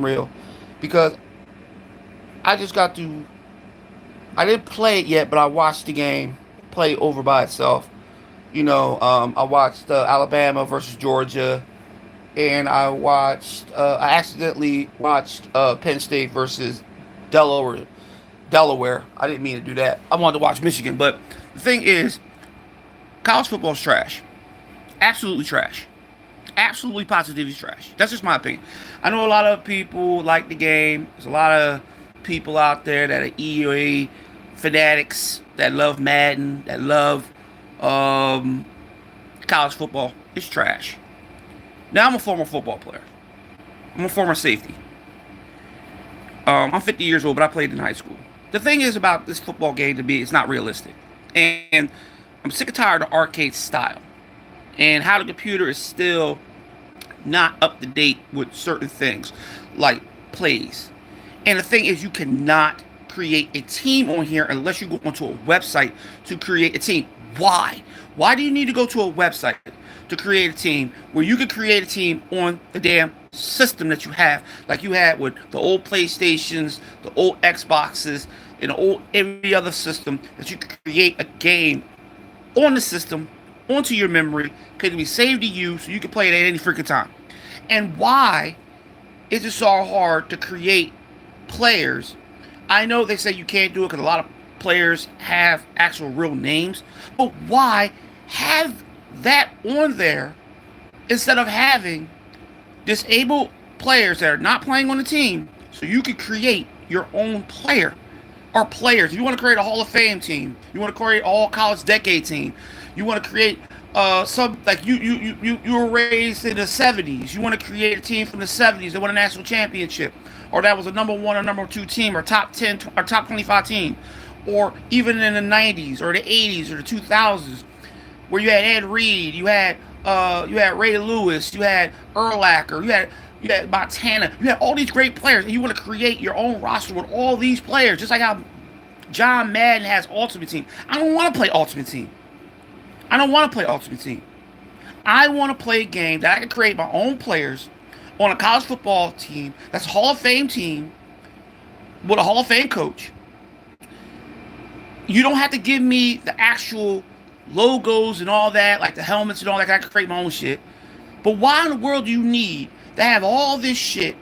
real, because I just got to. I didn't play it yet, but I watched the game play over by itself. I watched Alabama versus Georgia, and I accidentally watched Penn State versus Delaware. Delaware. I didn't mean to do that. I wanted to watch Michigan, but the thing is, college football is trash. Absolutely trash. Absolutely positively trash. That's just my opinion. I know a lot of people like the game. There's a lot of people out there that are EA fanatics that love Madden, that love um, college football. It's trash. Now I'm a former football player. I'm a former safety. I'm 50 years old, but I played in high school. The thing is about this football game to me, it's not realistic. And I'm sick and tired of the arcade style. And how the computer is still not up to date with certain things, like plays. And the thing is, you cannot create a team on here unless you go onto a website to create a team. Why? Why do you need to go to a website to create a team where you can create a team on the damn system that you have, like you had with the old PlayStations, the old Xboxes, and the old every other system, that you could create a game on the system, onto your memory, could be saved to you so you can play it at any freaking time. And why is it so hard to create players? I know they say you can't do it because a lot of players have actual real names, but why have that on there instead of having disabled players that are not playing on the team so you can create your own player or players? If you want to create a Hall of Fame team, you want to create an all college decade team, you want to create some like you were raised in the 70s, you want to create a team from the 70s that won a national championship, or that was a number one or number two team, or top 10 or top 25 team, or even in the 90s or the 80s or the 2000s, where you had Ed Reed, you had Ray Lewis, you had Urlacher, you had Montana, you had all these great players, and you want to create your own roster with all these players, just like how John Madden has Ultimate Team. I don't want to play Ultimate Team. I don't want to play Ultimate Team. I want to play a game that I can create my own players on a college football team that's a Hall of Fame team with a Hall of Fame coach. You don't have to give me the actual logos and all that, like the helmets and all that. I can create my own shit. But why in the world do you need to have all this shit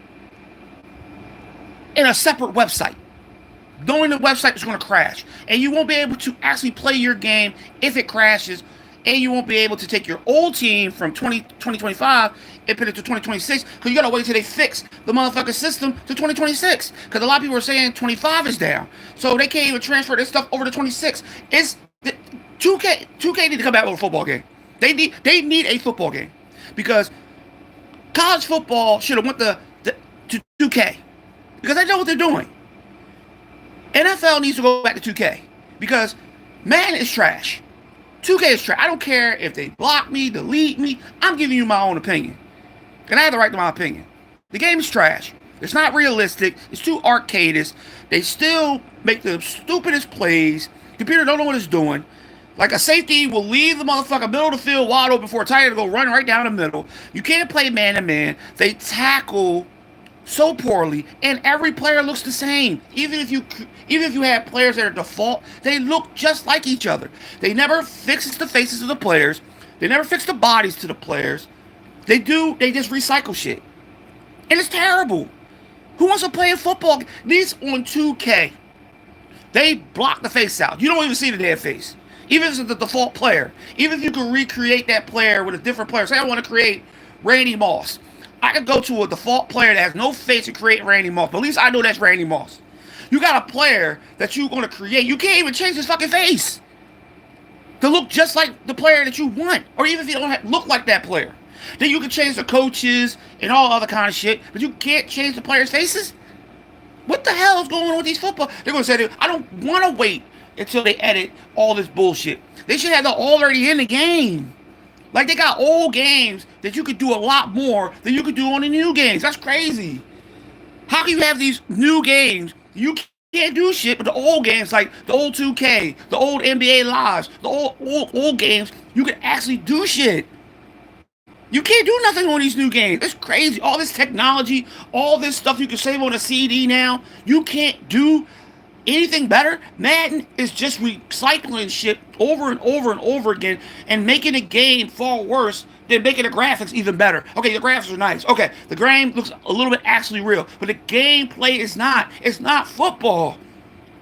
in a separate website, knowing the website is going to crash, and you won't be able to actually play your game if it crashes, and you won't be able to take your old team from 2025 and put it to 2026, because you got to wait till they fix the motherfucking system to 2026, because a lot of people are saying 25 is down, so they can't even transfer this stuff over to 26. It's 2K need to come back with a football game. They need a football game, because college football should have went to 2K, because they know what they're doing. NFL needs to go back to 2K, because Madden is trash. 2K is trash. I don't care if they block me, delete me. I'm giving you my own opinion, and I have the right to my opinion. The game is trash. It's not realistic. It's too arcadist. They still make the stupidest plays. Computer don't know what it's doing. Like a safety will leave the motherfucker middle of the field wide open for a tight end to go run right down the middle. You can't play man to man. They tackle so poorly, and every player looks the same. Even if you have players that are default, they look just like each other. They never fix the faces of the players. They never fix the bodies to the players. They just recycle shit, and it's terrible. Who wants to play a football? These on 2K, they block the face out. You don't even see the damn face. Even if it's the default player. Even if you can recreate that player with a different player. Say I want to create Randy Moss. I could go to a default player that has no face and create Randy Moss. But at least I know that's Randy Moss. You got a player that you're going to create. You can't even change his fucking face to look just like the player that you want. Or even if you don't look like that player. Then you can change the coaches and all other kind of shit. But you can't change the players' faces? What the hell is going on with these football? They're going to say, I don't want to wait until they edit all this bullshit. They should have that already in the game. Like, they got old games that you could do a lot more than you could do on the new games. That's crazy. How can you have these new games? You can't do shit with the old games, like the old 2K, the old NBA Lives, the old games. You can actually do shit. You can't do nothing on these new games. It's crazy. All this technology, all this stuff you can save on a CD now. You can't do anything better. Madden is just recycling shit over and over and over again and making the game far worse than making the graphics even better. Okay, the graphics are nice. Okay, the game looks a little bit actually real, but the gameplay is not. It's not football.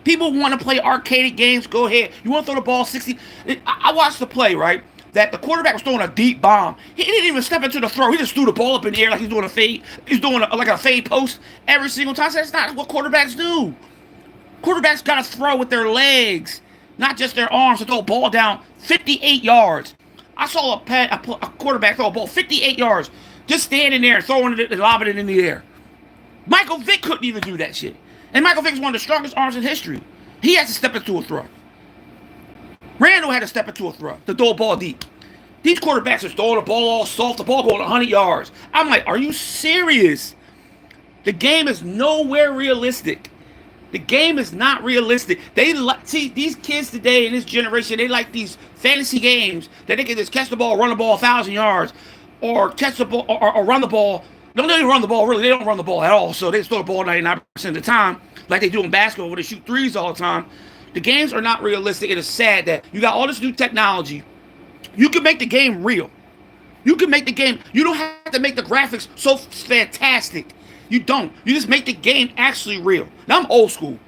People want to play arcade games. Go ahead. You want to throw the ball 60? I watched the play, right? That the quarterback was throwing a deep bomb. He didn't even step into the throw. He just threw the ball up in the air like he's doing a fade. He's doing like a fade post every single time. That's not what quarterbacks do. Quarterbacks got to throw with their legs, not just their arms to throw a ball down 58 yards. I saw a quarterback throw a ball 58 yards, just standing there throwing it and lobbing it in the air. Michael Vick couldn't even do that shit. And Michael Vick's one of the strongest arms in history. He has to step into a throw. Randall had to step into a throw to throw a ball deep. These quarterbacks are throwing the ball all soft, the ball going 100 yards. I'm like, are you serious? The game is nowhere realistic. The game is not realistic. See these kids today in this generation. They like these fantasy games that they can just catch the ball, run the ball 1,000 yards, or catch the ball or run the ball. No, they don't run the ball. Really, they don't run the ball at all. So they just throw the ball 99% of the time, like they do in basketball, where they shoot threes all the time. The games are not realistic. It is sad that you got all this new technology. You can make the game real. You can make the game. You don't have to make the graphics so fantastic. You don't. You just make the game actually real. Now I'm old school.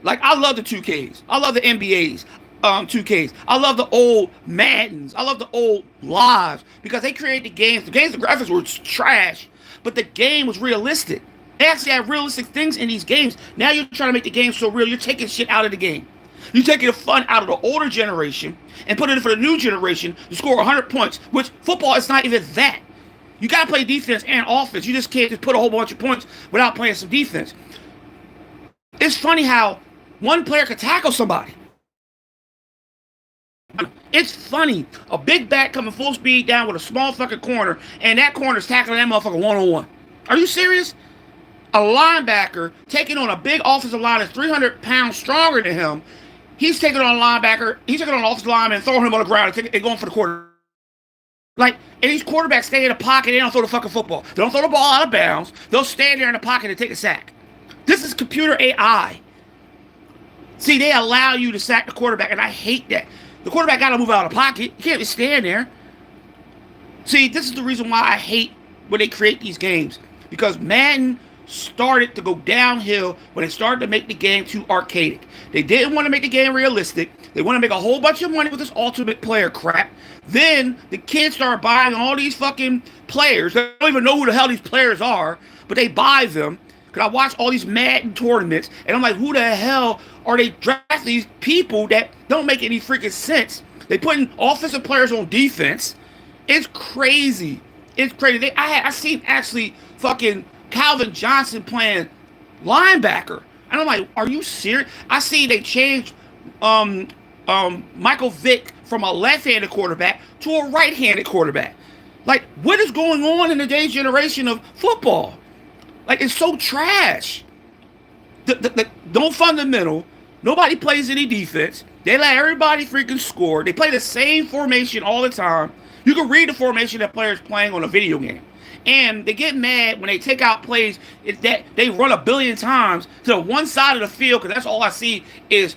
Like I love the 2Ks. I love the NBAs, 2Ks. I love the old Maddens. I love the old Lives because they created the games. The graphics were trash, but the game was realistic. They actually have realistic things in these games. Now you're trying to make the game so real. You're taking shit out of the game. You're taking the fun out of the older generation and putting it for the new generation to score 100 points, which football is not even that. You got to play defense and offense. You just can't just put a whole bunch of points without playing some defense. It's funny how one player could tackle somebody. It's funny. A big back coming full speed down with a small fucking corner, and that corner's tackling that motherfucker one-on-one. Are you serious? A linebacker taking on a big offensive line that's 300 pounds stronger than him. He's taking on a linebacker. He's taking on an offensive lineman and throwing him on the ground and going for the quarter. Like, and these quarterbacks stay in the pocket. They don't throw the fucking football. They don't throw the ball out of bounds. They'll stand there in the pocket and take a sack. This is computer AI. See, they allow you to sack the quarterback, and I hate that. The quarterback got to move out of the pocket. You can't just stand there. See, this is the reason why I hate when they create these games. Because Madden started to go downhill when they started to make the game too archaic. They didn't want to make the game realistic. They want to make a whole bunch of money with this ultimate player crap. Then the kids start buying all these fucking players. They don't even know who the hell these players are, but they buy them. Because I watch all these Madden tournaments, and I'm like, who the hell are they drafting these people that don't make any freaking sense? They putting offensive players on defense. It's crazy. It's crazy. I seen actually fucking Calvin Johnson playing linebacker. And I'm like, are you serious? I see they changed Michael Vick from a left-handed quarterback to a right-handed quarterback. Like, what is going on in today's generation of football? Like, it's so trash. No fundamental. Nobody plays any defense. They let everybody freaking score. They play the same formation all the time. You can read the formation that players playing on a video game. And they get mad when they take out plays that they run a billion times to one side of the field, because that's all I see is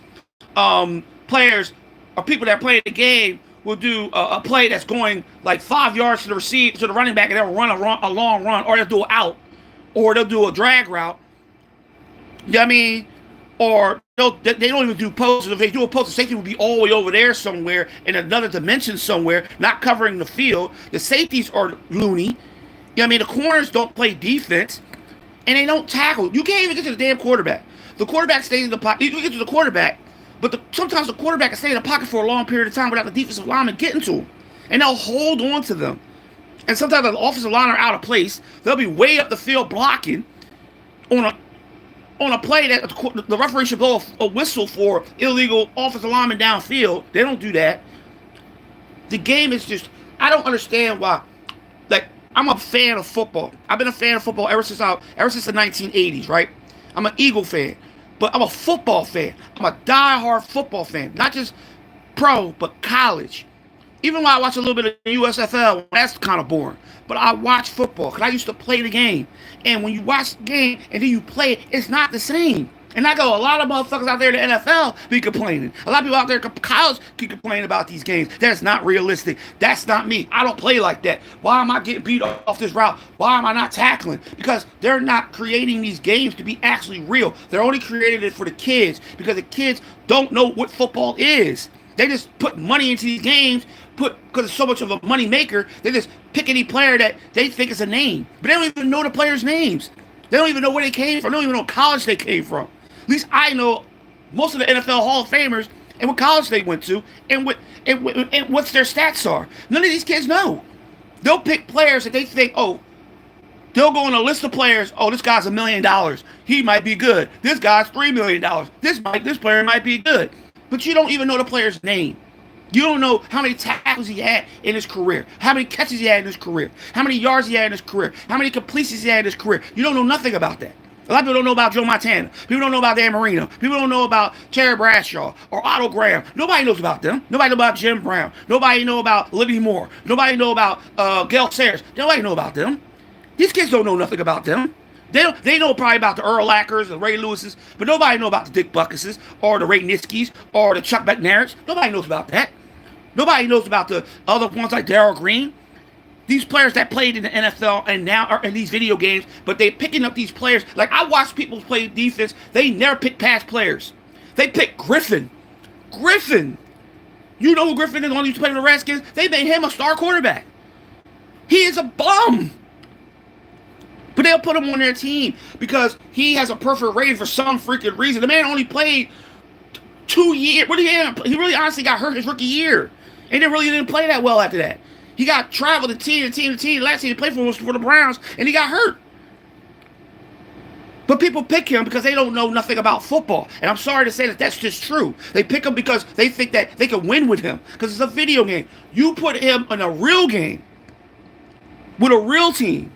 players or people that play the game will do a play that's going like 5 yards to the running back, and they'll run a long run, or they'll do an out, or they'll do a drag route. You know what I mean? Or they don't even do posts. If they do a post, the safety will be all the way over there somewhere in another dimension somewhere, not covering the field. The safeties are loony. You know what I mean? The corners don't play defense, and they don't tackle. You can't even get to the damn quarterback. The quarterback stays in the pocket. You can get to the quarterback, but sometimes the quarterback can stay in the pocket for a long period of time without the defensive lineman getting to him, and they'll hold on to them. And sometimes the offensive line are out of place. They'll be way up the field blocking on a play that the referee should blow a whistle for illegal offensive lineman downfield. They don't do that. The game is just, I don't understand why. Like, I'm a fan of football. I've been a fan of football ever since the 1980s, right? I'm an Eagle fan, but I'm a football fan. I'm a die-hard football fan, not just pro, but college. Even when I watch a little bit of USFL, that's kind of boring. But I watch football because I used to play the game. And when you watch the game and then you play it, it's not the same. And I go, a lot of motherfuckers out there in the NFL be complaining. A lot of people out there in college keep complaining about these games. That's not realistic. That's not me. I don't play like that. Why am I getting beat off this route? Why am I not tackling? Because they're not creating these games to be actually real. They're only creating it for the kids because the kids don't know what football is. They just put money into these games, because it's so much of a money maker. They just pick any player that they think is a name, but they don't even know the players' names. They don't even know where they came from. They don't even know what college they came from. At least I know most of the NFL Hall of Famers and what college they went to and what's their stats are. None of these kids know. They'll pick players that they think, oh, they'll go on a list of players. Oh, this guy's $1 million. He might be good. This guy's $3 million. This player might be good. But you don't even know the player's name. You don't know how many tackles he had in his career, how many catches he had in his career, how many yards he had in his career, how many completions he had in his career. You don't know nothing about that. A lot of people don't know about Joe Montana. People don't know about Dan Marino. People don't know about Terry Bradshaw or Otto Graham. Nobody knows about them. Nobody knows about Jim Brown. Nobody knows about Libby Moore. Nobody knows about Gail Sayers. Nobody knows about them. These kids don't know nothing about them. They know probably about the Earl Ackers, the Ray Lewises, but nobody know about the Dick Buckuses or the Ray Niskis or the Chuck McNairns. Nobody knows about that. Nobody knows about the other ones like Darryl Green. These players that played in the NFL and now are in these video games, but they're picking up these players. Like, I watch people play defense. They never pick past players. They pick Griffin. Griffin. You know who Griffin is, the one who's playing for the Redskins? They made him a star quarterback. He is a bum. But they'll put him on their team because he has a perfect rating for some freaking reason. The man only played 2 years. He really honestly got hurt his rookie year. And then really didn't play that well after that. He got traveled to team. Last team he played for was for the Browns, and he got hurt. But people pick him because they don't know nothing about football. And I'm sorry to say that that's just true. They pick him because they think that they can win with him because it's a video game. You put him in a real game with a real team.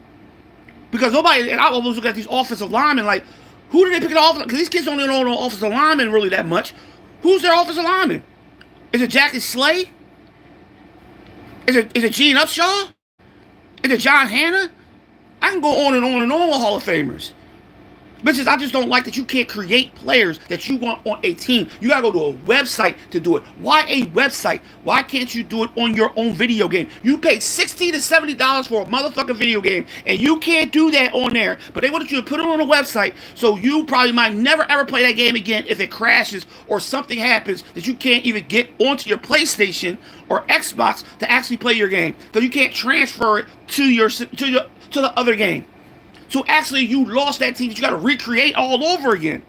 Because nobody, and I always look at these offensive linemen like, who do they pick an offensive? Because these kids don't even know offensive linemen really that much. Who's their offensive lineman? Is it Jackie Slay? Is it Gene Upshaw? Is it John Hanna? I can go on and on and on with Hall of Famers. Bitches, I just don't like that you can't create players that you want on a team. You gotta go to a website to do it. Why a website? Why can't you do it on your own video game? You pay $60 to $70 for a motherfucking video game, and you can't do that on there. But they want you to put it on a website, so you probably might never ever play that game again if it crashes or something happens that you can't even get onto your PlayStation or Xbox to actually play your game. So you can't transfer it to the other game. So actually, you lost that team that you got to recreate all over again.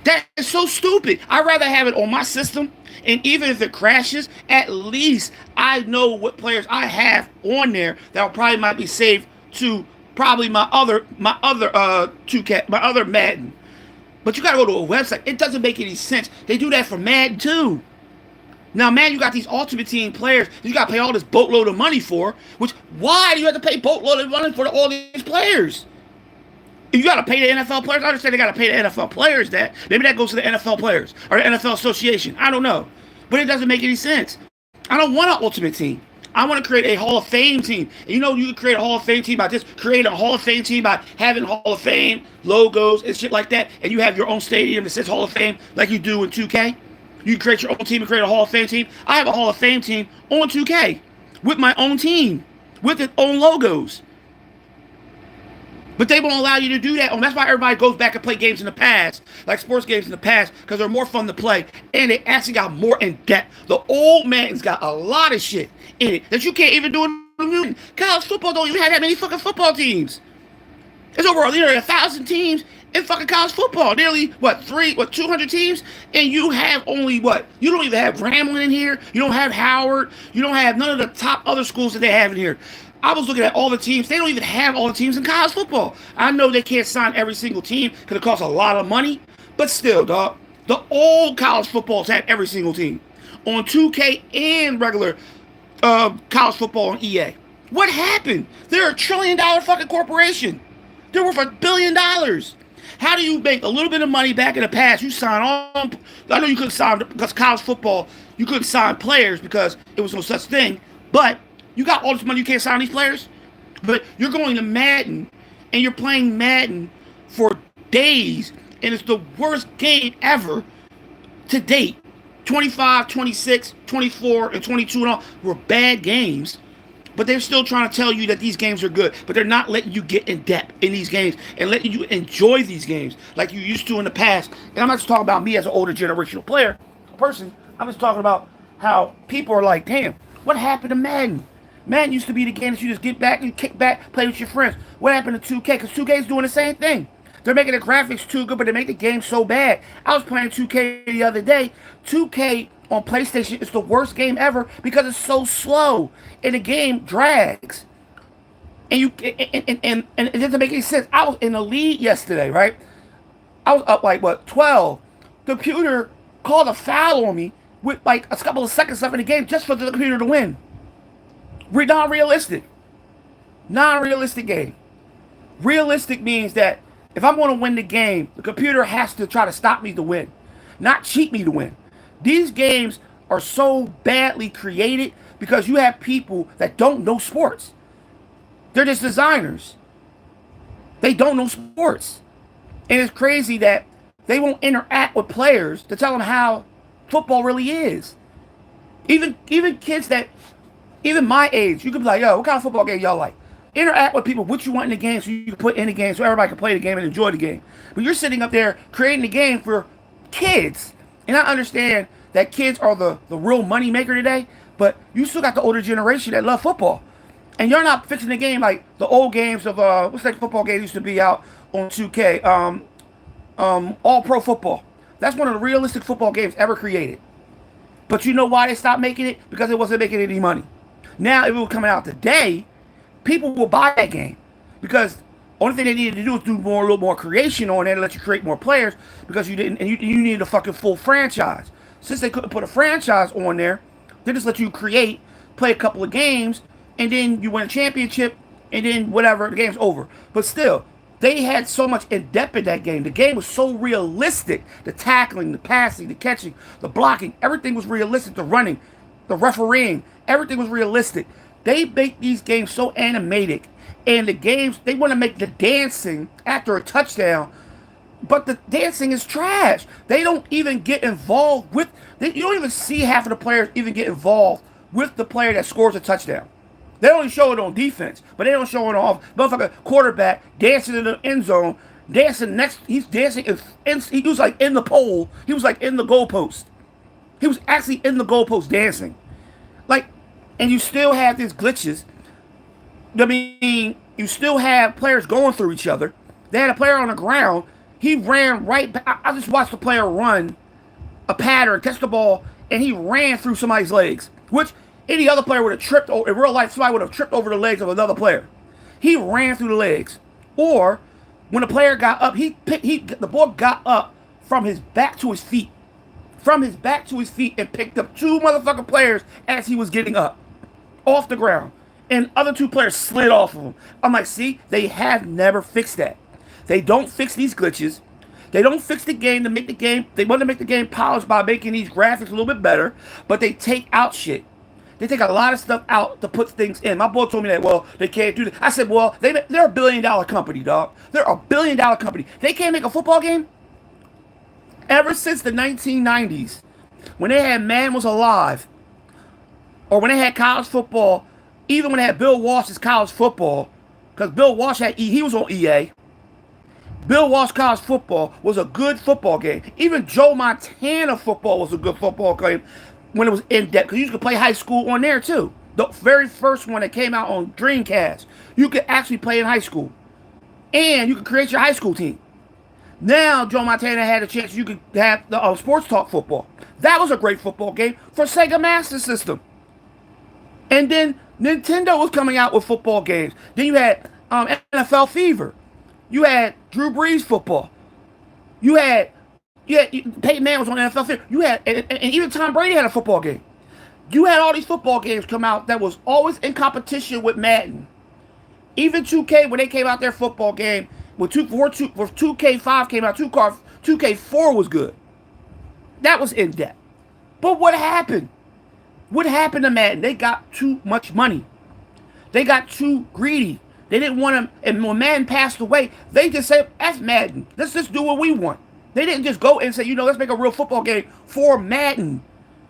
That is so stupid. I'd rather have it on my system, and even if it crashes, at least I know what players I have on there that probably might be saved to probably my other 2K, my other Madden. But you got to go to a website. It doesn't make any sense. They do that for Madden too. Now, man, you got these Ultimate Team players you got to pay all this boatload of money for, why do you have to pay boatload of money for all these players? If you got to pay the NFL players, I understand they got to pay the NFL players that. Maybe that goes to the NFL players or the NFL Association. I don't know. But it doesn't make any sense. I don't want an Ultimate Team. I want to create a Hall of Fame team. And you know you can create a Hall of Fame team by just creating a Hall of Fame team by having Hall of Fame logos and shit like that. And you have your own stadium that says Hall of Fame like you do in 2K. You can create your own team and create a Hall of Fame team. I have a Hall of Fame team on 2K with my own team, with its own logos. But they won't allow you to do that. And that's why everybody goes back and play games in the past, like sports games in the past, because they're more fun to play. And they actually got more in depth. The old man's got a lot of shit in it that you can't even do in college football. Don't even have that many fucking football teams. There's over 1,000 teams in fucking college football. Nearly, 200 teams? And you have only, you don't even have Grambling in here. You don't have Howard. You don't have none of the top other schools that they have in here. I was looking at all the teams. They don't even have all the teams in college football. I know they can't sign every single team because it costs a lot of money. But still, dog, the old college footballs had every single team. On 2K and regular college football on EA. What happened? They're $1 trillion fucking corporation. They're worth $1 billion. How do you make a little bit of money back in the past? You sign on. I know you couldn't sign because college football You couldn't sign players because it was no such thing. But you got all this money, you can't sign these players. But you're going to Madden and you're playing Madden for days, and it's the worst game ever to date. 25, 26, 24, and 22 and all were bad games, but they're still trying to tell you that these games are good, but they're not letting you get in depth in these games and letting you enjoy these games like you used to in the past. And I'm not just talking about me as an older generational player, person. I'm just talking about how people are like, damn, what happened to Madden? Madden used to be the game that you just get back and kick back, play with your friends. What happened to 2K? Because 2K is doing the same thing. They're making the graphics too good, but they make the game so bad. I was playing 2K the other day. 2K on PlayStation is the worst game ever because it's so slow and the game drags. And and it doesn't make any sense. I was in the lead yesterday, right? I was up like what 12. The computer called a foul on me with like a couple of seconds left in the game just for the computer to win. Non-realistic. Non-realistic game. Realistic means that if I'm going to win the game, the computer has to try to stop me to win, not cheat me to win. These games are so badly created because you have people that don't know sports. They're just designers. They don't know sports. And it's crazy that they won't interact with players to tell them how football really is. Even kids that, even my age, you could be like, yo, what kind of football game y'all like? Interact with people, what you want in the game so you can put in the game so everybody can play the game and enjoy the game. But you're sitting up there creating the game for kids. And I understand that kids are the real money maker today, but you still got the older generation that love football. And you're not fixing the game like the old games of, what's that football game used to be out on 2K? All Pro Football. That's one of the realistic football games ever created. But you know why they stopped making it? Because it wasn't making any money. Now, if it was coming out today, people will buy that game because only thing they needed to do is do a little more creation on it and let you create more players because you didn't, and you needed a fucking full franchise. Since they couldn't put a franchise on there, they just let you create, play a couple of games, and then you win a championship, and then whatever, the game's over. But still, they had so much in depth in that game. The game was so realistic. The tackling, the passing, the catching, the blocking, everything was realistic. The running, the refereeing, everything was realistic. They make these games so animated. And the games, they want to make the dancing after a touchdown, but the dancing is trash. They don't even get involved with, you don't even see half of the players even get involved with the player that scores a touchdown. They only show it on defense, but they don't show it on motherfucker quarterback dancing in the end zone, dancing next, he's dancing, he was like in the pole, he was like in the goalpost. He was actually in the goalpost dancing. Like, and you still have these glitches. I mean, you still have players going through each other. They had a player on the ground. He ran right back. I just watched the player run a pattern, catch the ball, and he ran through somebody's legs, which any other player would have tripped over. In real life, somebody would have tripped over the legs of another player. He ran through the legs. Or when the player got up, the ball got up from his back to his feet. From his back to his feet and picked up two motherfucking players as he was getting up off the ground. And other two players slid off of him. I'm like, see, they have never fixed that. They don't fix these glitches. They don't fix the game to make the game. They want to make the game polished by making these graphics a little bit better, but they take out shit. They take a lot of stuff out to put things in. My boy told me that, well, they can't do that. I said, well, they're a $1 billion company, dog. They're a $1 billion company. They can't make a football game? Ever since the 1990s, when they had Man Was Alive, or when they had college football, even when they had Bill Walsh's college football, because Bill Walsh he was on EA. Bill Walsh college football was a good football game. Even Joe Montana football was a good football game when it was in depth, because you could play high school on there too. The very first one that came out on Dreamcast, you could actually play in high school, and you could create your high school team. Now Joe Montana had a chance. You could have the Sports Talk football. That was a great football game for Sega Master System. And then Nintendo was coming out with football games. Then you had NFL Fever. You had Drew Brees football. You had Peyton Manning was on NFL Fever. You had and even Tom Brady had a football game. You had all these football games come out that was always in competition with Madden. Even 2K, when they came out their football game, when 2K5 came out, 2K4 was good. That was in depth. But what happened? What happened to Madden? They got too much money. They got too greedy. They didn't want him. And when Madden passed away, they just said, that's Madden. Let's just do what we want. They didn't just go and say, let's make a real football game for Madden.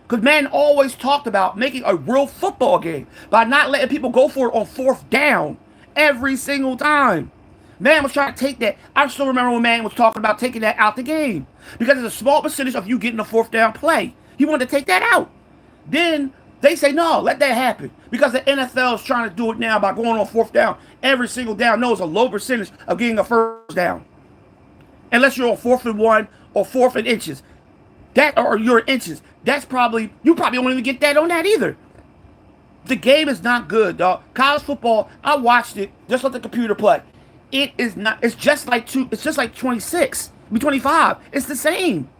Because Madden always talked about making a real football game by not letting people go for it on fourth down every single time. Madden was trying to take that. I still remember when Madden was talking about taking that out the game. Because it's a small percentage of you getting a fourth down play. He wanted to take that out. Then they say, no, let that happen. Because the NFL is trying to do it now by going on fourth down. Every single down knows a low percentage of getting a first down. Unless you're on 4th and 1 or 4th and inches. Or you're inches. You probably won't even get that on that either. The game is not good, dog. College football, I watched it, just let the computer play. It is not, it's just like 26, 25. It's the same.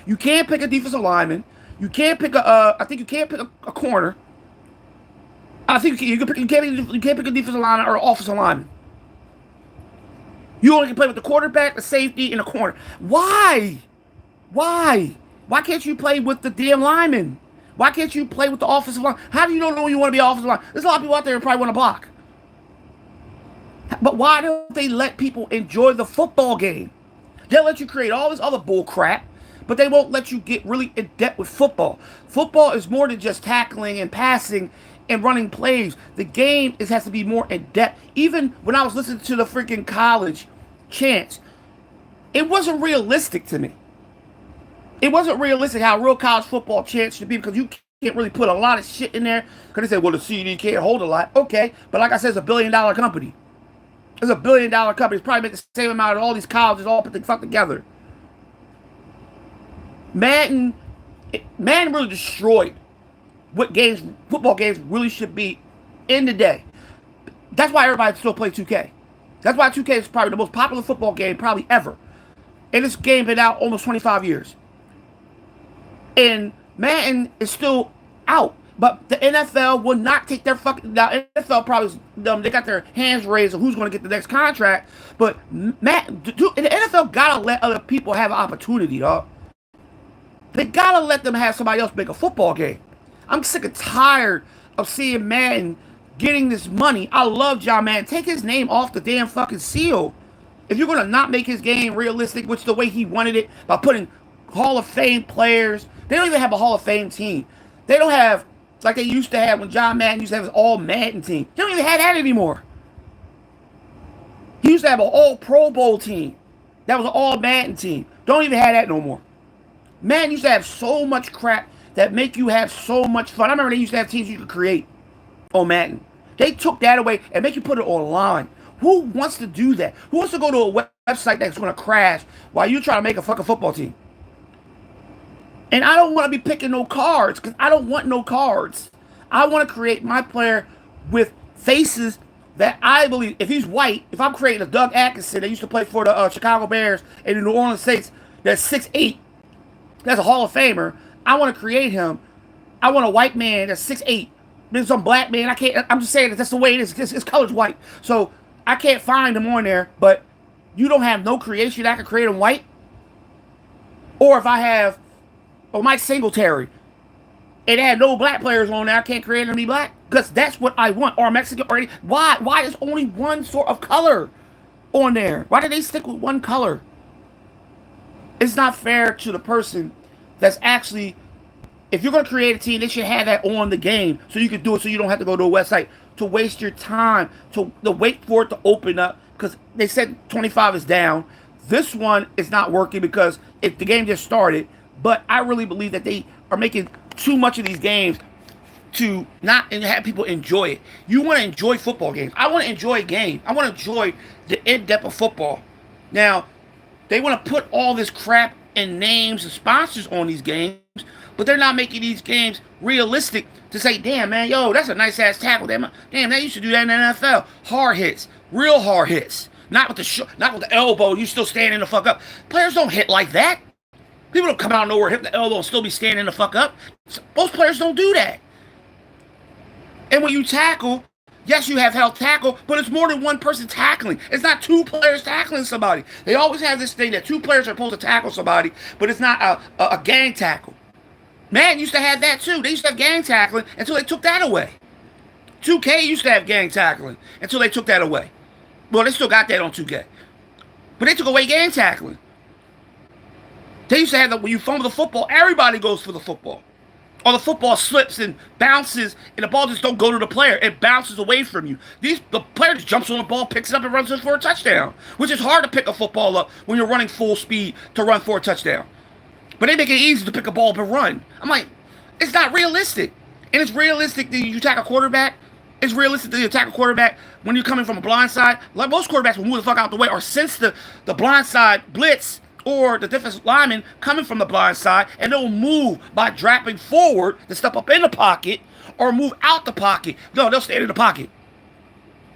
You can't pick a defensive lineman. You can't pick I think you can't pick a corner. I think you can't pick a defensive lineman or an offensive lineman. You only can play with the quarterback, the safety, and the corner. Why? Why? Why can't you play with the damn lineman? Why can't you play with the offensive line? How do you know you want to be offensive line? There's a lot of people out there who probably want to block. But why don't they let people enjoy the football game? They'll let you create all this other bull crap, but they won't let you get really in depth with football. Football is more than just tackling and passing and running plays. The game has to be more in depth. Even when I was listening to the freaking college chants, it wasn't realistic to me. It wasn't realistic how real college football chants should be, because you can't really put a lot of shit in there. Because they say, well, the CD can't hold a lot. Okay, but like I said, it's a $1 billion company. It's a $1 billion company. It's probably make the same amount of all these colleges all put the fuck together. Madden really destroyed what football games really should be in the day. That's why everybody still plays 2K. That's why 2K is probably the most popular football game probably ever. And this game been out almost 25 years. And Madden is still out. But the NFL will not take their fucking... Now, NFL probably... they got their hands raised of who's going to get the next contract. But the NFL got to let other people have an opportunity, dog. They got to let them have somebody else make a football game. I'm sick and tired of seeing Madden getting this money. I love John Madden. Take his name off the damn fucking seal. If you're going to not make his game realistic, which is the way he wanted it, by putting Hall of Fame players. They don't even have a Hall of Fame team. They don't have, like they used to have when John Madden used to have his all Madden team. They don't even have that anymore. He used to have an all Pro Bowl team. That was an all Madden team. Don't even have that no more. Madden used to have so much crap that make you have so much fun. I remember they used to have teams you could create on Madden. They took that away and make you put it online. Who wants to do that? Who wants to go to a website that's going to crash while you try to make a fucking football team? And I don't want to be picking no cards, because I don't want no cards. I want to create my player with faces that I believe, if he's white, if I'm creating a Doug Atkinson that used to play for the Chicago Bears and the New Orleans Saints, that's 6'8", that's a Hall of Famer, I want to create him. I want a white man that's 6'8". There's some black man, I'm just saying that's the way it is. His color's white. So I can't find him on there, but you don't have no creation that I can create him white? Or if I have Mike Singletary and they had no black players on there, I can't create him to be black? Because that's what I want. Or Mexican, or why is only one sort of color on there? Why did they stick with one color? It's not fair to the person that's actually, if you're going to create a team, they should have that on the game so you can do it, so you don't have to go to a website to waste your time, to wait for it to open up, because they said 25 is down. This one is not working because if the game just started, but I really believe that they are making too much of these games to not have people enjoy it. You want to enjoy football games. I want to enjoy a game. I want to enjoy the in-depth of football. Now, they want to put all this crap and names and sponsors on these games, but they're not making these games realistic to say, damn, man, yo, that's a nice-ass tackle. Damn, they used to do that in the NFL. Hard hits. Real hard hits. Not with the elbow. You still standing the fuck up. Players don't hit like that. People don't come out of nowhere, hit the elbow, and still be standing the fuck up. Most players don't do that. And when you tackle, yes, you have held tackle, but it's more than one person tackling. It's not two players tackling somebody. They always have this thing that two players are supposed to tackle somebody, but it's not a gang tackle. Man used to have that too. They used to have gang tackling until they took that away. 2K used to have gang tackling until they took that away. Well, they still got that on 2K. But they took away gang tackling. They used to have that when you fumble the football, everybody goes for the football. Or the football slips and bounces, and the ball just don't go to the player. It bounces away from you. The player just jumps on the ball, picks it up, and runs for a touchdown. Which is hard to pick a football up when you're running full speed to run for a touchdown. But they make it easy to pick a ball up and run. I'm like, it's not realistic. And it's realistic that you attack a quarterback. It's realistic that you attack a quarterback when you're coming from a blind side. Like most quarterbacks will move the fuck out the way or sense the blind side blitz or the defensive lineman coming from the blind side, and they'll move by dropping forward to step up in the pocket or move out the pocket. No, they'll stay in the pocket.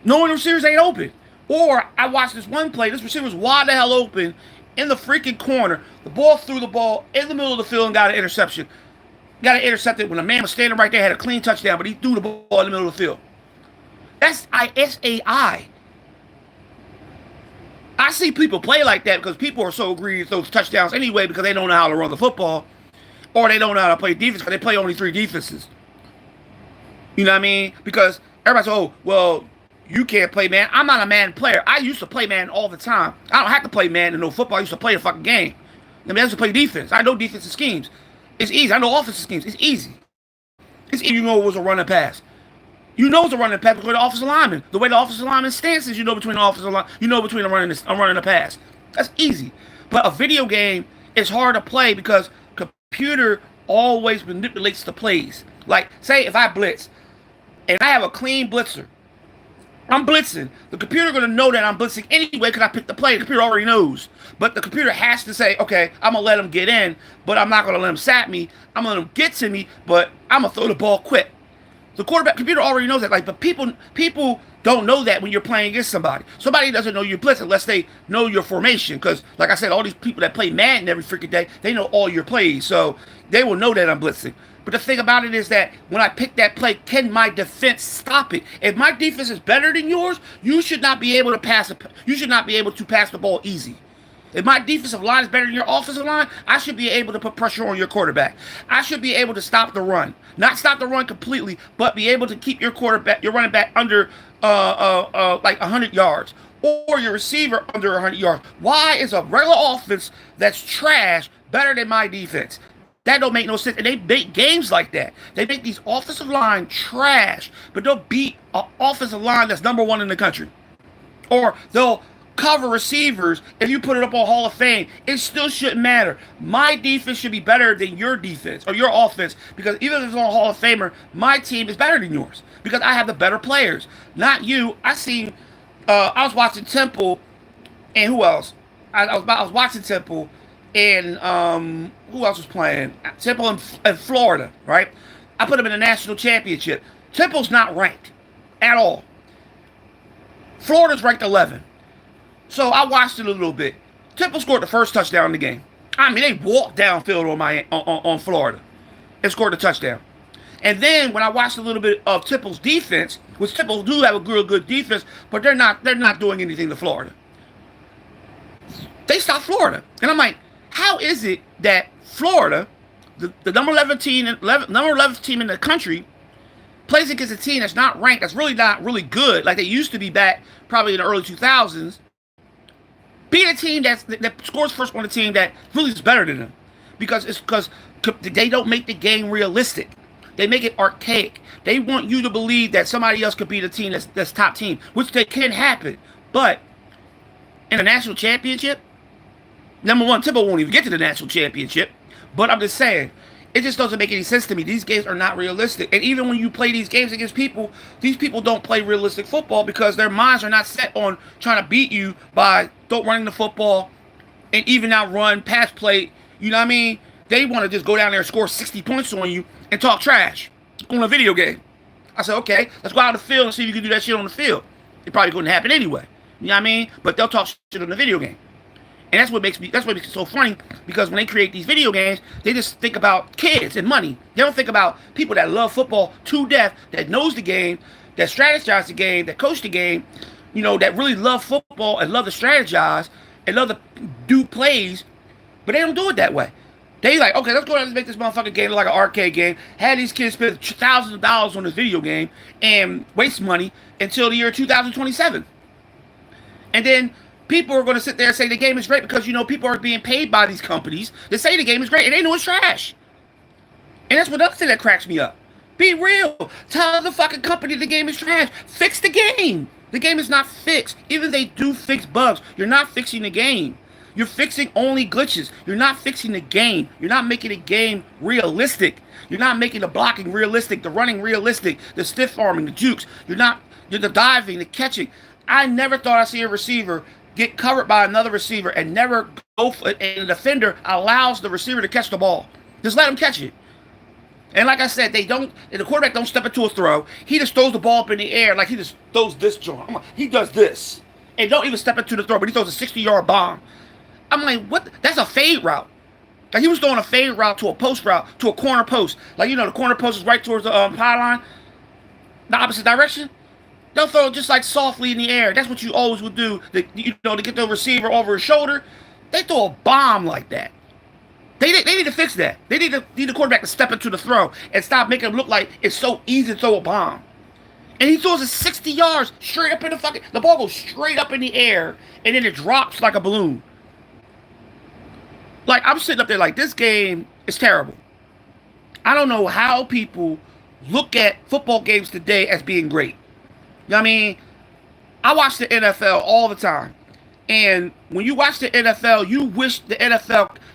Knowing the receivers ain't open. Or I watched this one play. This receiver was wide the hell open in the freaking corner. The ball threw the ball in the middle of the field and got an interception. Got it intercepted when the man was standing right there, had a clean touchdown, but he threw the ball in the middle of the field. That's SAI. I see people play like that because people are so greedy at those touchdowns anyway because they don't know how to run the football or they don't know how to play defense because they play only 3 defenses. You know what I mean? Because everybody says, oh, well, you can't play man. I'm not a man player. I used to play man all the time. I don't have to play man in no football. I used to play a fucking game. I mean, I used to play defense. I know defensive schemes. It's easy. I know offensive schemes. It's easy. It's easy. You know it was a running pass. You know it's a running pass because the offensive lineman. The way the offensive lineman stances, you know between the offensive line, you know between a running a pass. That's easy. But a video game is hard to play because computer always manipulates the plays. Like, say if I blitz and I have a clean blitzer, I'm blitzing. The computer going to know that I'm blitzing anyway because I picked the play. The computer already knows. But the computer has to say, okay, I'm going to let him get in, but I'm not going to let him sack me. I'm going to let him get to me, but I'm going to throw the ball quick. The quarterback computer already knows that. Like, but people don't know that when you're playing against somebody. Somebody doesn't know your blitz unless they know your formation. Because, like I said, all these people that play Madden every freaking day, they know all your plays. So they will know that I'm blitzing. But the thing about it is that when I pick that play, can my defense stop it? If my defense is better than yours, you should not be able to pass the ball easy. If my defensive line is better than your offensive line, I should be able to put pressure on your quarterback. I should be able to stop the run. Not stop the run completely, but be able to keep your running back under like 100 yards. Or your receiver under 100 yards. Why is a regular offense that's trash better than my defense? That don't make no sense. And they make games like that. They make these offensive line trash, but they'll beat an offensive line that's number 1 in the country. Or they'll cover receivers. If you put it up on Hall of Fame, it still shouldn't matter. My defense should be better than your defense or your offense because even if it's on Hall of Famer, my team is better than yours because I have the better players, not you. I was watching Temple, and who else? I was watching Temple, and who else was playing? Temple in Florida, right? I put them in the national championship. Temple's not ranked at all. Florida's ranked 11. So I watched it a little bit. Temple scored the first touchdown in the game. I mean, they walked downfield on Florida and scored a touchdown. And then when I watched a little bit of Temple's defense, which Temple do have a real good defense, but they're not doing anything to Florida. They stopped Florida, and I'm like, how is it that Florida, the number 11 team in the country, plays against a team that's not ranked, that's really not really good, like they used to be back probably in the early 2000s? Beat a team that scores first on a team that really is better than them. Because they don't make the game realistic. They make it archaic. They want you to believe that somebody else could beat a team that's top team, which they can happen. But in a national championship, number one, Temple won't even get to the national championship. But I'm just saying, it just doesn't make any sense to me. These games are not realistic. And even when you play these games against people, these people don't play realistic football because their minds are not set on trying to beat you by running the football and even out run, pass play. You know what I mean? They want to just go down there and score 60 points on you and talk trash on a video game. I said, okay, let's go out on the field and see if you can do that shit on the field. It probably couldn't happen anyway. You know what I mean? But they'll talk shit on the video game. And that's what makes it so funny, because when they create these video games, they just think about kids and money. They don't think about people that love football to death, that knows the game, that strategize the game, that coach the game, you know, that really love football and love to strategize and love to do plays, but they don't do it that way. They like, okay, let's go ahead and make this motherfucking game like an arcade game. Had these kids spend thousands of dollars on this video game and waste money until the year 2027. And then people are going to sit there and say the game is great because, people are being paid by these companies to say the game is great and they know it's trash. And that's what other thing that cracks me up. Be real. Tell the fucking company the game is trash. Fix the game. The game is not fixed. Even if they do fix bugs, you're not fixing the game. You're fixing only glitches. You're not fixing the game. You're not making the game realistic. You're not making the blocking realistic, the running realistic, the stiff arming, the jukes. You're the diving, the catching. I never thought I'd see a receiver get covered by another receiver and never go for it, and the defender allows the receiver to catch the ball. Just let him catch it. And like I said, the quarterback don't step into a throw. He just throws the ball up in the air like he just throws this joint. He does this. And don't even step into the throw, but he throws a 60-yard bomb. I'm like, what? That's a fade route. Like he was throwing a fade route to a post route to a corner post. Like, the corner post is right towards the pylon, the opposite direction. They'll throw it just like softly in the air. That's what you always would do, to get the receiver over his shoulder. They throw a bomb like that. They need to fix that. They need the quarterback to step into the throw and stop making it look like it's so easy to throw a bomb. And he throws it 60 yards straight up in the ball goes straight up in the air and then it drops like a balloon. Like, I'm sitting up there like, this game is terrible. I don't know how people look at football games today as being great. You know what I mean? I watch the NFL all the time. And when you watch the NFL,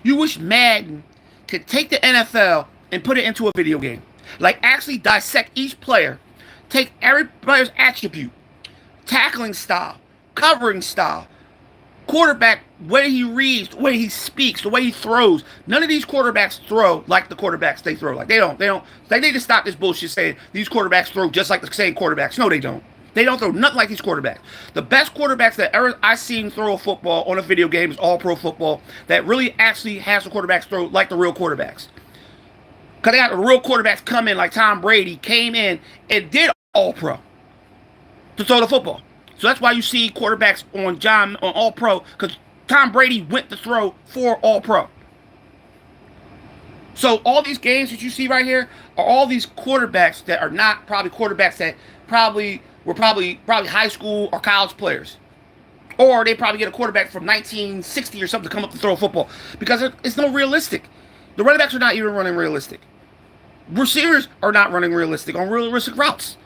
you wish Madden could take the NFL and put it into a video game. Like, actually dissect each player. Take every player's attribute. Tackling style. Covering style. Quarterback, the way he reads, the way he speaks, the way he throws. None of these quarterbacks throw like the quarterbacks they throw. Like, they don't. They need to stop this bullshit saying these quarterbacks throw just like the same quarterbacks. No, they don't. They don't throw nothing like these quarterbacks. The best quarterbacks that ever I seen throw a football on a video game is all pro football that really actually has the quarterbacks throw like the real quarterbacks. Because they got the real quarterbacks come in like Tom Brady came in and did all pro to throw the football. So that's why you see quarterbacks on all pro, because Tom Brady went to throw for all pro. So all these games that you see right here are all these quarterbacks that are not probably quarterbacks that were probably high school or college players. Or they probably get a quarterback from 1960 or something to come up to throw a football. Because it's no realistic. The running backs are not even running realistic. Receivers are not running realistic on realistic routes.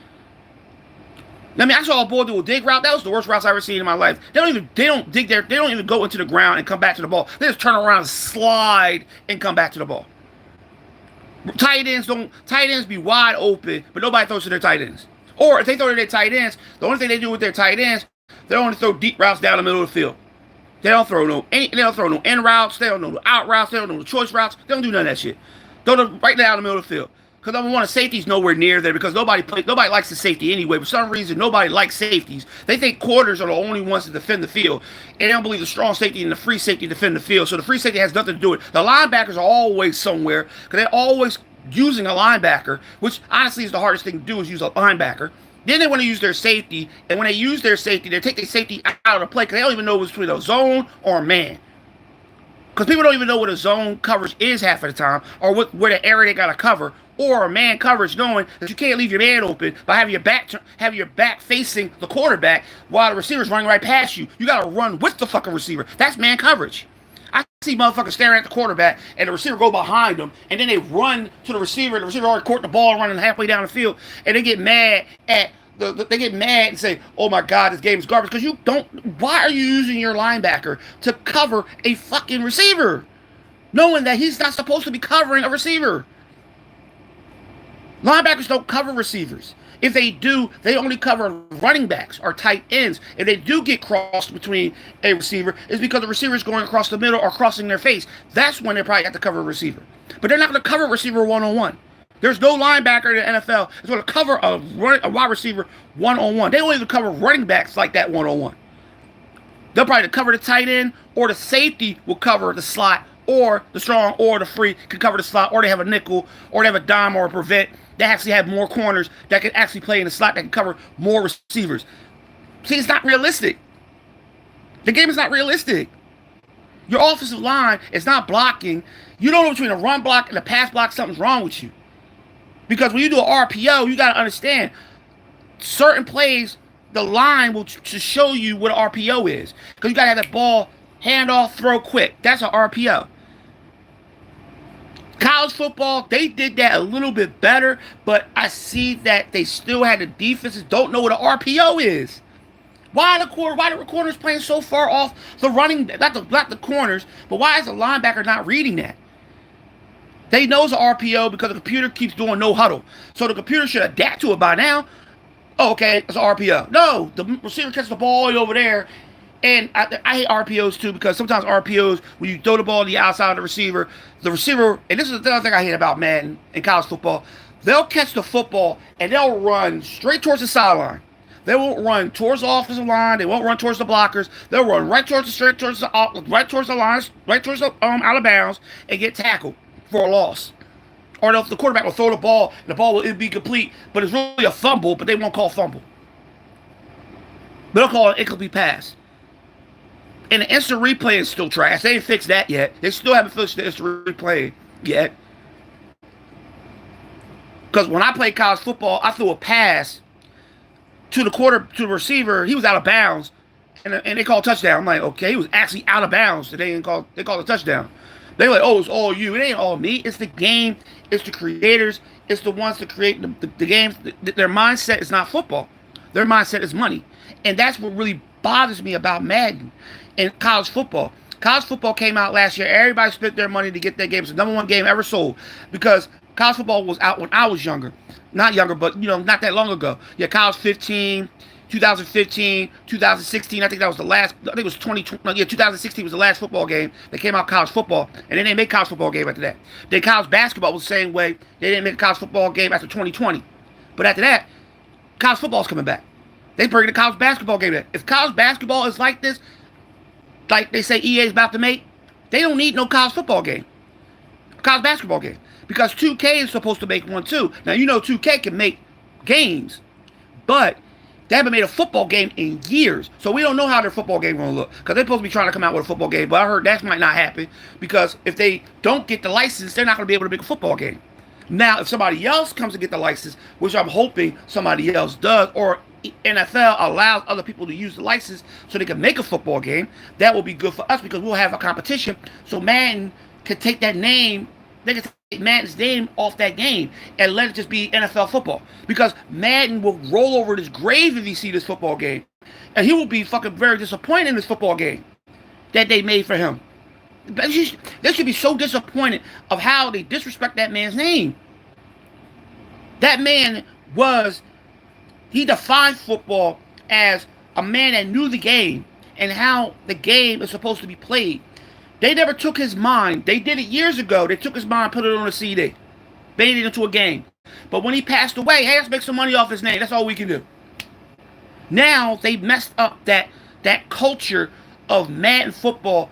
I mean, I saw a boy do a dig route. That was the worst routes I've ever seen in my life. They don't even go into the ground and come back to the ball. They just turn around and slide and come back to the ball. Tight ends be wide open, but nobody throws to their tight ends. Or if they throw to their tight ends, the only thing they do with their tight ends, they only throw deep routes down the middle of the field. They don't throw no in routes, they don't know the out routes, they don't know the choice routes, they don't do none of that shit. Throw them right down the middle of the field. Because number one, a safety's nowhere near there because nobody likes the safety anyway. For some reason, nobody likes safeties. They think corners are the only ones to defend the field. And they don't believe the strong safety and the free safety defend the field. So the free safety has nothing to do with it. The linebackers are always somewhere because they're always using a linebacker, which honestly is the hardest thing to do is use a linebacker. Then they want to use their safety. And when they use their safety, they take their safety out of the play because they don't even know what's between a zone or a man. Because people don't even know what a zone coverage is half of the time or where the area they got to cover. Or a man coverage, knowing that you can't leave your man open by having your back facing the quarterback while the receiver's running right past you. You gotta run with the fucking receiver. That's man coverage. I see motherfuckers staring at the quarterback and the receiver go behind them, and then they run to the receiver. And the receiver already caught the ball running halfway down the field, and they get mad and say, "Oh my God, this game is garbage." Because you don't. Why are you using your linebacker to cover a fucking receiver, knowing that he's not supposed to be covering a receiver? Linebackers don't cover receivers. If they do, they only cover running backs or tight ends. If they do get crossed between a receiver, it's because the receiver is going across the middle or crossing their face. That's when they probably have to cover a receiver. But they're not going to cover a receiver one-on-one. There's no linebacker in the NFL that's going to cover a wide receiver one-on-one. They don't even cover running backs like that one-on-one. They'll probably cover the tight end, or the safety will cover the slot, or the strong or the free can cover the slot, or they have a nickel, or they have a dime or a prevent. They actually have more corners that can actually play in the slot that can cover more receivers. See, it's not realistic. The game is not realistic. Your offensive line is not blocking. You don't know between a run block and a pass block, something's wrong with you. Because when you do an RPO, you got to understand certain plays, the line will to show you what an RPO is. Because you got to have that ball handoff, throw quick. That's an RPO. College football, they did that a little bit better, but I see that they still had the defenses don't know what an RPO is. Why the corners playing so far off the running, not the corners, but why is the linebacker not reading that? They know it's an RPO because the computer keeps doing no huddle. So the computer should adapt to it by now. Oh, okay, it's an RPO. No, the receiver catches the ball all the way over there. And I hate RPOs too because sometimes RPOs, when you throw the ball on the outside of the receiver, and this is the other thing I hate about Madden in college football, they'll catch the football and they'll run straight towards the sideline. They won't run towards the offensive line. They won't run towards the blockers. They'll run right towards the lines, right towards the out of bounds, and get tackled for a loss. Or the quarterback will throw the ball, and the ball will be complete, but it's really a fumble, but they won't call fumble. They'll call it incomplete pass. And the instant replay is still trash. They ain't fixed that yet. They still haven't fixed the instant replay yet. Because when I played college football, I threw a pass to the receiver. He was out of bounds, and they called touchdown. I'm like, okay, he was actually out of bounds. So they called a touchdown. They're like, oh, it's all you. It ain't all me. It's the game. It's the creators. It's the ones that create the games. Their mindset is not football. Their mindset is money. And that's what really bothers me about Madden and college football. College football came out last year. Everybody spent their money to get that game. It's the #1 game ever sold because college football was out when I was younger. Not younger, but, not that long ago. Yeah, college 2015, 2016. I think that was the last. I think it was 2020. Yeah, 2016 was the last football game that came out college football, and then they made college football game after that. Then college basketball was the same way. They didn't make a college football game after 2020, but after that, college football's coming back. They bring the college basketball game back. If college basketball is like this, like they say EA is about to make, they don't need no college football game, college basketball game, because 2K is supposed to make one too. Now 2K can make games, but they haven't made a football game in years. So we don't know how their football game is going to look. Because they're supposed to be trying to come out with a football game. But I heard that might not happen. Because if they don't get the license, they're not going to be able to make a football game. Now, if somebody else comes to get the license, which I'm hoping somebody else does, or NFL allows other people to use the license so they can make a football game, that will be good for us because we'll have a competition. So Madden can take that name. They can take Madden's name off that game and let it just be NFL football. Because Madden will roll over his grave if he see this football game. And he will be fucking very disappointed in this football game that they made for him. They should be so disappointed of how they disrespect that man's name. That man he defined football as a man that knew the game and how the game is supposed to be played. They never took his mind. They did it years ago. They took his mind, put it on a CD, made it into a game. But when he passed away, hey, let's make some money off his name. That's all we can do. Now they messed up that culture of Madden football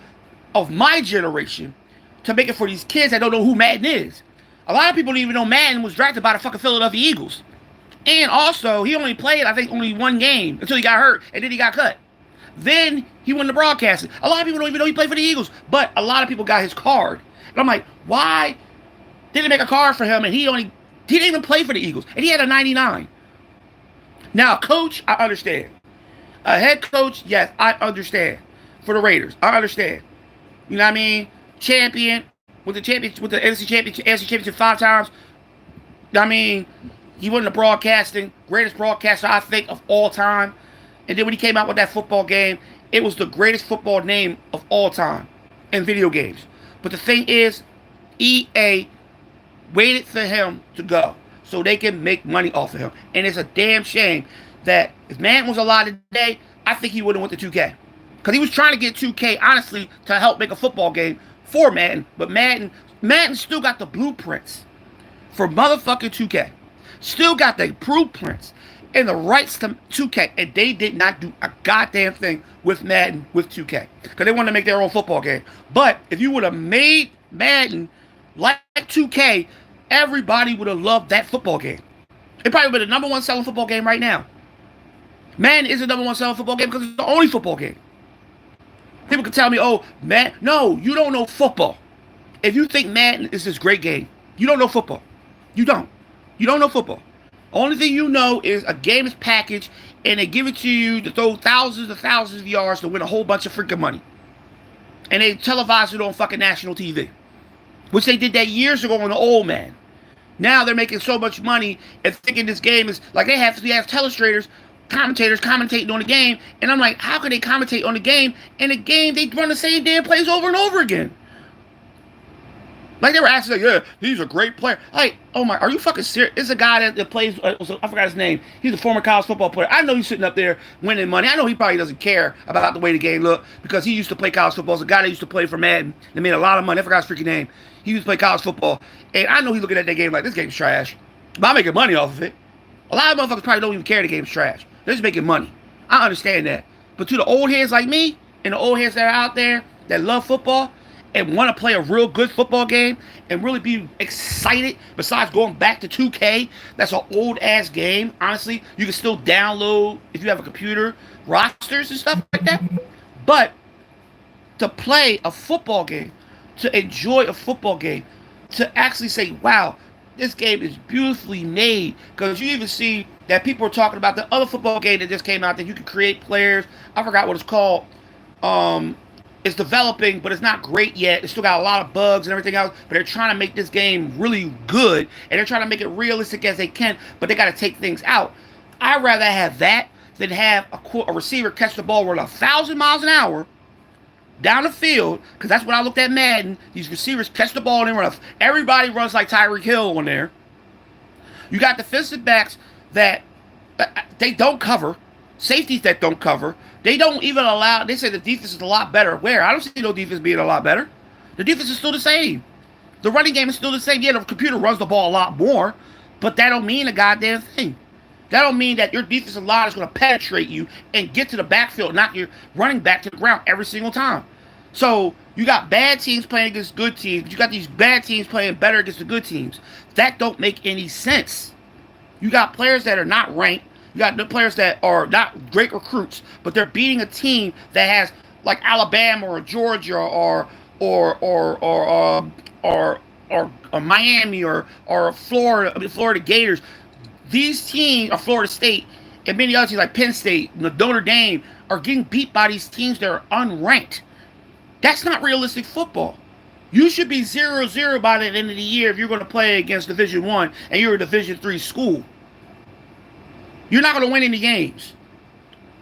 of my generation to make it for these kids that don't know who Madden is. A lot of people don't even know Madden was drafted by the fucking Philadelphia Eagles. And also, he only played, I think, only one game until he got hurt, and then he got cut. Then he went to broadcasting. A lot of people don't even know he played for the Eagles, but a lot of people got his card. And I'm like, why didn't they make a card for him and he didn't even play for the Eagles, and he had a 99. Now, coach, I understand. A head coach, yes, I understand. For the Raiders, I understand. You know what I mean? Champion with the NFC Championship 5 times. I mean, he went into broadcasting, greatest broadcaster I think of all time. And then when he came out with that football game, it was the greatest football name of all time in video games. But the thing is, EA waited for him to go so they can make money off of him. And it's a damn shame that if Madden was alive today, I think he would have went to 2K. Because he was trying to get 2K, honestly, to help make a football game for Madden. But Madden still got the blueprints for motherfucking 2K. Still got the blueprints and the rights to 2K, and they did not do a goddamn thing with Madden with 2K because they wanted to make their own football game. But if you would have made Madden like 2K, everybody would have loved that football game. It probably would be the #1 selling football game right now. Madden is the #1 selling football game because it's the only football game. People can tell me, oh, man, no, you don't know football. If you think Madden is this great game, you don't know football. You don't. You don't know football. Only thing you know is a game is packaged and they give it to you to throw thousands and thousands of yards to win a whole bunch of freaking money. And they televise it on fucking national TV. Which they did that years ago on the old man. Now they're making so much money and thinking this game is like we have telestrators, commentators commentating on the game, and I'm like, how can they commentate on the game? In the game they run the same damn plays over and over again. Like they were asking, like, yeah, he's a great player. Like, oh my, are you fucking serious? It's a guy that plays. I forgot his name. He's a former college football player. I know he's sitting up there winning money. I know he probably doesn't care about the way the game looked because he used to play college football. It's a guy that used to play for Madden. They made a lot of money. I forgot his freaking name. He used to play college football, and I know he's looking at that game like this game's trash. But I'm making money off of it. A lot of motherfuckers probably don't even care the game's trash. They're just making money. I understand that. But to the old heads like me and the old heads that are out there that love football and want to play a real good football game and really be excited, besides going back to 2K, that's an old ass game. Honestly, you can still download, if you have a computer, rosters and stuff like that. But to play a football game, to enjoy a football game, to actually say, wow, this game is beautifully made. Because you even see that people are talking about the other football game that just came out that you can create players. I forgot what it's called. It's developing, but it's not great yet. It's still got a lot of bugs and everything else, but they're trying to make this game really good, and they're trying to make it realistic as they can, but they got to take things out. I'd rather have that than have a receiver catch the ball running 1,000 miles an hour down the field, because that's what I looked at Madden. These receivers catch the ball and they run. Everybody runs like Tyreek Hill on there. You got defensive backs that they don't cover, safeties that don't cover. They don't even allow. They say the defense is a lot better. Where? I don't see no defense being a lot better. The defense is still the same. The running game is still the same. Yeah, the computer runs the ball a lot more, but that don't mean a goddamn thing. That don't mean that your defensive line is going to penetrate you and get to the backfield, knock your running back to the ground every single time. So you got bad teams playing against good teams, but you got these bad teams playing better against the good teams. That don't make any sense. You got players that are not ranked. You got the players that are not great recruits, but they're beating a team that has like Alabama or Georgia or Miami or Florida Gators. These teams, or Florida State, and many other teams like Penn State, Notre Dame, are getting beat by these teams that are unranked. That's not realistic football. You should be 0-0 by the end of the year if you're going to play against Division I and you're a Division III school. You're not going to win any games.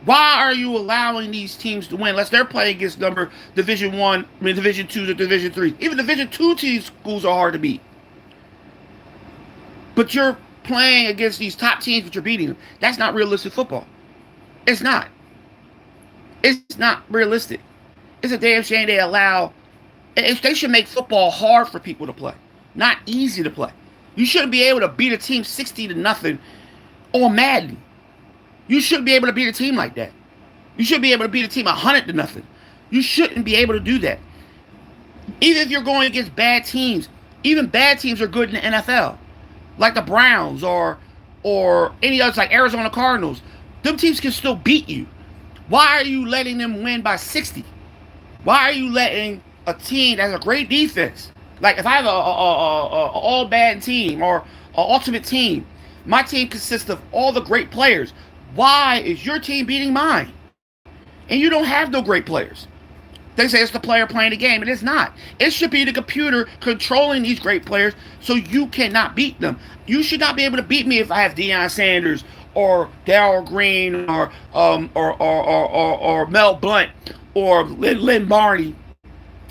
Why are you allowing these teams to win unless they're playing against Division II or Division III? Even Division II teams schools are hard to beat. But you're playing against these top teams, but you're beating them. That's not realistic football. It's not. It's not realistic. It's a damn shame they allow. They should make football hard for people to play, not easy to play. You shouldn't be able to beat a team 60-0 on Madden. You shouldn't be able to beat a team like that. You should be able to beat a team 100-0. You shouldn't be able to do that. Even if you're going against bad teams, even bad teams are good in the NFL. Like the Browns or any others like Arizona Cardinals. Them teams can still beat you. Why are you letting them win by 60? Why are you letting a team that has a great defense? Like if I have a all bad team or an ultimate team, my team consists of all the great players. Why is your team beating mine? And you don't have no great players. They say it's the player playing the game, and it's not. It should be the computer controlling these great players so you cannot beat them. You should not be able to beat me if I have Deion Sanders or Darryl Green or Mel Blount or Lynn Marty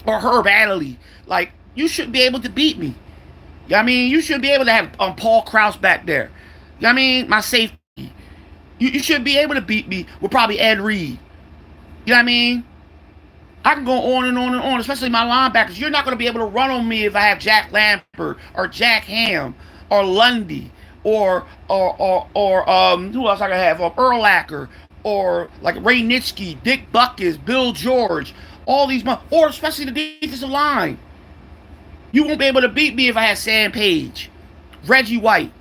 or Herb Adderley. Like, you shouldn't be able to beat me. You know what I mean? You should be able to have Paul Krause back there. You know what I mean? My safety. You should be able to beat me with probably Ed Reed. You know what I mean? I can go on and on and on, especially my linebackers. You're not going to be able to run on me if I have Jack Lampert or Jack Ham or Lundy or who else I can have? Urlacher or like Ray Nitschke, Dick Buckus, Bill George, all these, or especially the defensive line. You won't be able to beat me if I have Sam Page, Reggie White,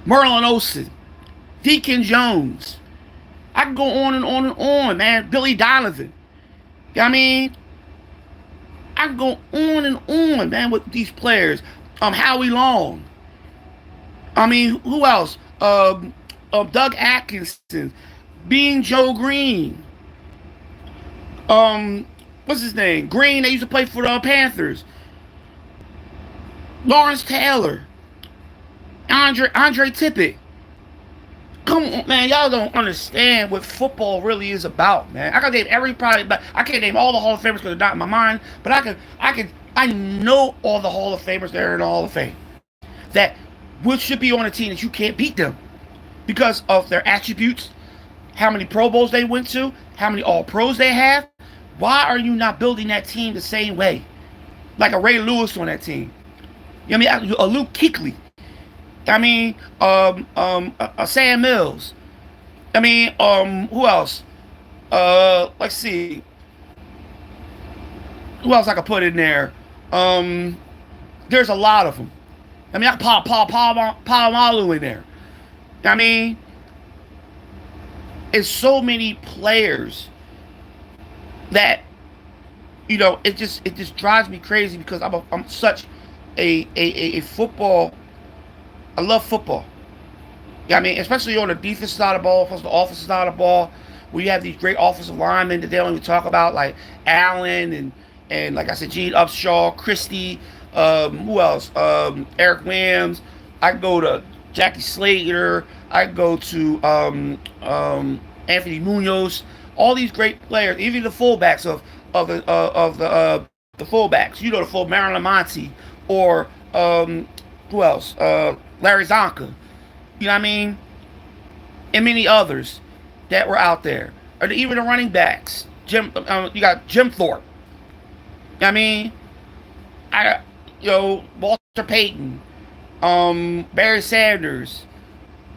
Merlin Olsen, Deacon Jones. I can go on and on and on, man. Billy Donovan. I mean, I can go on and on, man, with these players. Howie Long. I mean, who else? Doug Atkinson, Being Joe Green. Um, what's his name? Green. They used to play for the Panthers. Lawrence Taylor, Andre Tippett. Come on, man, y'all don't understand what football really is about, man. I can name every probably, but I can't name all the Hall of Famers because they're not in my mind. But I know all the Hall of Famers that are in the Hall of Fame that which should be on a team that you can't beat them because of their attributes, how many Pro Bowls they went to, how many All Pros they have. Why are you not building that team the same way, like a Ray Lewis on that team? You know what I mean? A Luke Kuechly. I mean, Sam Mills. I mean, who else? Let's see. Who else I could put in there? There's a lot of them. I mean, I can Paul Malu in there. I mean, it's so many players that it just drives me crazy because I'm such a football. I love football. Yeah, I mean, especially on the defensive side of the ball, plus the offensive side of the ball, where you have these great offensive linemen that they don't even talk about, like Allen and like I said, Gene Upshaw, Christie, who else? Eric Williams. I can go to Jackie Slater. I can go to Anthony Munoz. All these great players, even the fullbacks of the fullbacks. You know, the full Marilyn Monty or who else? Larry Zonka. You know what I mean? And many others that were out there. Or even the running backs. You got Jim Thorpe. You know what I mean? Walter Payton, Barry Sanders,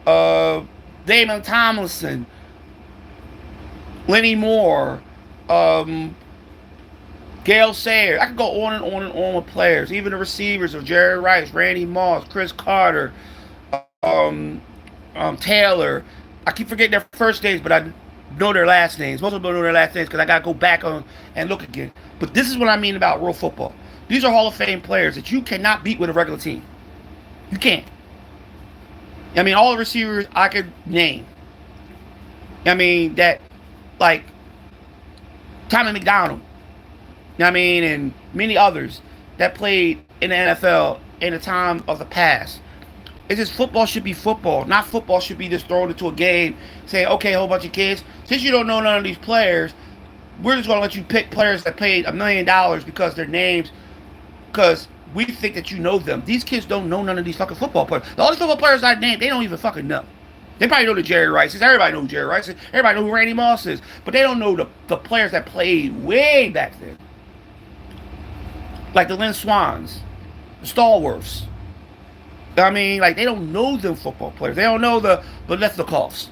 Damon Tomlinson, Lenny Moore, Gale Sayers. I could go on and on and on with players. Even the receivers of Jerry Rice, Randy Moss, Chris Carter, Taylor. I keep forgetting their first names, but I know their last names. Most of them know their last names because I got to go back on and look again. But this is what I mean about real football. These are Hall of Fame players that you cannot beat with a regular team. You can't. I mean, all the receivers I could name. I mean, that, like, Tommy McDonald. You know what I mean? And many others that played in the NFL in the time of the past. It's just football should be football. Not football should be just thrown into a game saying, okay, a whole bunch of kids, since you don't know none of these players, we're just going to let you pick players that paid $1 million because their names, because we think that you know them. These kids don't know none of these fucking football players. The only football players I named, they don't even fucking know. They probably know the Jerry Rices. Everybody knows who Jerry Rice is. Everybody knows who Randy Moss is. But they don't know the players that played way back then. Like the Lynn Swans, the Stallworths. I mean, like, they don't know them football players. They don't know the Lethnikovs.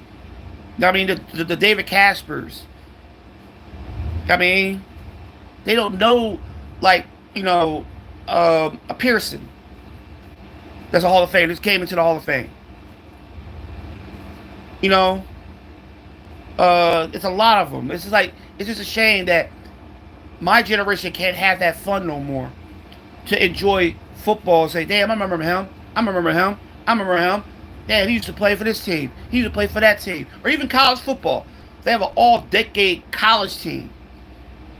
I mean, the David Caspers. I mean, they don't know, like, a Pearson. That's a Hall of Fame. This came into the Hall of Fame. It's a lot of them. It's just a shame that my generation can't have that fun no more to enjoy football and say, damn, I remember him. I remember him. I remember him. Damn, he used to play for this team. He used to play for that team. Or even college football. They have an all-decade college team.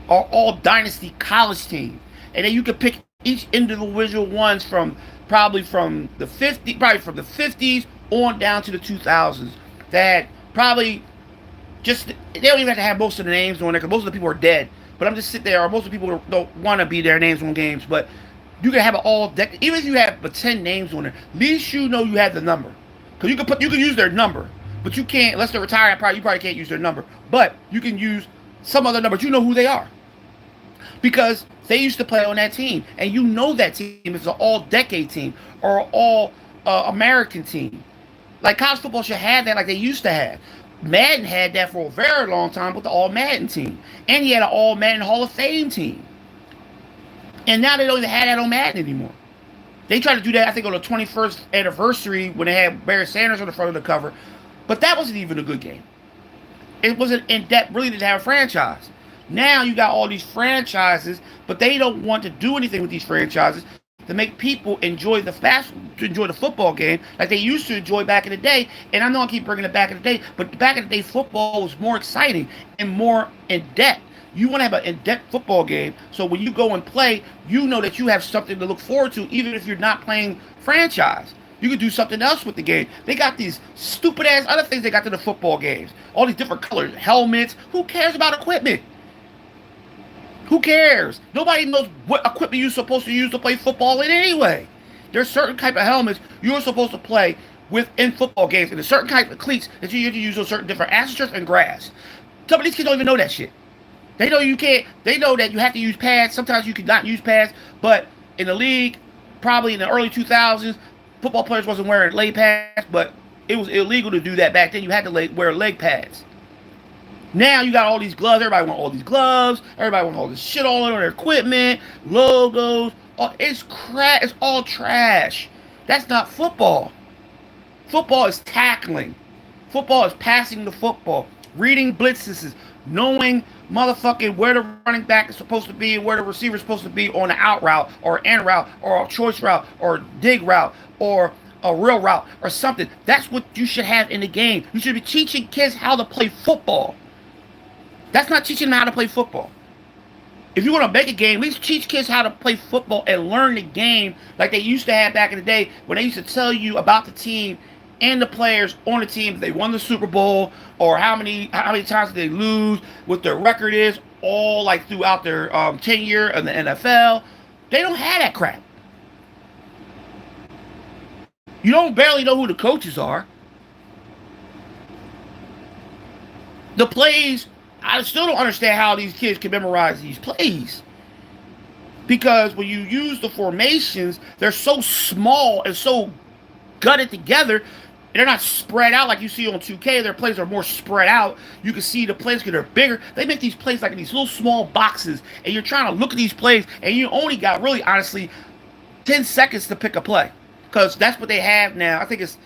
Or all-dynasty college team. And then you can pick each individual ones from the 50s on down to the 2000s. That probably just, they don't even have to have most of the names on there because most of the people are dead. But I'm just sitting there, or most of the people don't want to be their names on games. But you can have it all deck. Even if you have 10 names on there, at least you know you have the number. Because you can use their number, but you can't, unless they're retired. You probably can't use their number. But you can use some other numbers. You know who they are because they used to play on that team, and you know that team is an all-decade team or an all-American team. Like college football should have that, like they used to have. Madden had that for a very long time with the All-Madden team, and he had an All-Madden Hall of Fame team. And now they don't even have that on Madden anymore. They tried to do that, I think, on the 21st anniversary when they had Barry Sanders on the front of the cover. But that wasn't even a good game. It wasn't, and that really didn't have a franchise. Now you got all these franchises, but they don't want to do anything with these franchises to make people to enjoy the football game like they used to enjoy back in the day. And I know I keep bringing it back in the day, but back in the day, football was more exciting and more in depth. You want to have an in-depth football game, so when you go and play, you know that you have something to look forward to, even if you're not playing franchise. You can do something else with the game. They got these stupid ass other things they got to the football games. All these different colors, helmets. Who cares about equipment? Who cares? Nobody knows what equipment you're supposed to use to play football in anyway. There's certain type of helmets you're supposed to play with in football games, and there's certain type of cleats that you have to use on certain different astroturf and grass. Some of these kids don't even know that shit. They know you can't. They know that you have to use pads. Sometimes you cannot use pads, but in the league, probably in the early 2000s, football players wasn't wearing leg pads, but it was illegal to do that back then. You had to wear leg pads. Now you got all these gloves. Everybody want all these gloves. Everybody want all this shit all over their equipment, logos. It's crap. It's all trash. That's not football. Football is tackling. Football is passing the football, reading blitzes, knowing motherfucking where the running back is supposed to be and where the receiver is supposed to be on an out route or an route or a choice route or dig route or a real route or something. That's what you should have in the game. You should be teaching kids how to play football. That's not teaching them how to play football. If you want to make a game, at least teach kids how to play football and learn the game like they used to have back in the day when they used to tell you about the team and the players on the team, if they won the Super Bowl or how many times did they lose, what their record is, all like throughout their tenure in the NFL. They don't have that crap. You don't barely know who the coaches are. The plays, I still don't understand how these kids can memorize these plays. Because when you use the formations, they're so small and so gutted together. They're not spread out like you see on 2K. Their plays are more spread out. You can see the plays because they're bigger. They make these plays like in these little small boxes. And you're trying to look at these plays, and you only got really, honestly, 10 seconds to pick a play. Because that's what they have now. I think it's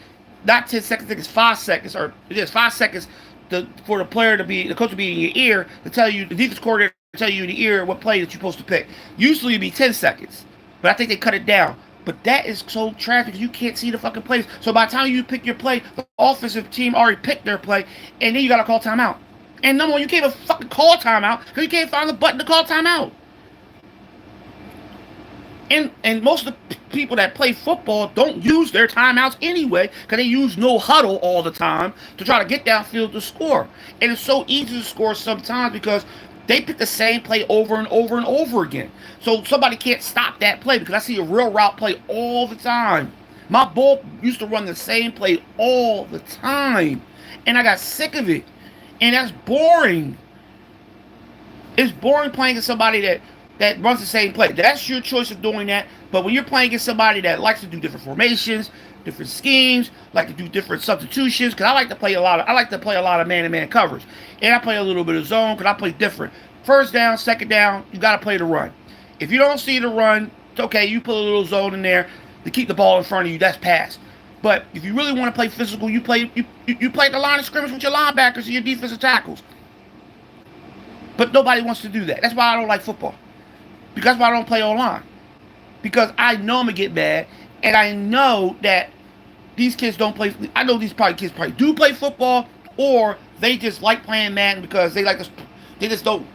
not 10 seconds. I think it's 5 seconds. Or it is 5 seconds for the coach to be in your ear to tell you, the defense coordinator to tell you in the ear what play that you're supposed to pick. Usually it'd be 10 seconds. But I think they cut it down. But that is so trash because you can't see the fucking plays. So by the time you pick your play, the offensive team already picked their play, and then you gotta call timeout. And number one, you can't even fucking call timeout because you can't find the button to call timeout. And most of the people that play football don't use their timeouts anyway because they use no huddle all the time to try to get downfield to score. And it's so easy to score sometimes because they pick the same play over and over and over again. So somebody can't stop that play because I see a real route play all the time. My bull used to run the same play all the time. And I got sick of it. And that's boring. It's boring playing against somebody that runs the same play. That's your choice of doing that. But when you're playing against somebody that likes to do different formations, different schemes, like to do different substitutions, because I like to play a lot of man-to-man coverage. And I play a little bit of zone because I play different. First down, second down, you got to play the run. If you don't see the run, it's okay. You put a little zone in there to keep the ball in front of you. That's pass. But if you really want to play physical, you play the line of scrimmage with your linebackers and your defensive tackles. But nobody wants to do that. That's why I don't like football. Because that's why I don't play online. Because I know I'm going to get mad. And I know that these kids don't play. I know these kids probably do play football. Or they just like playing Madden because they just don't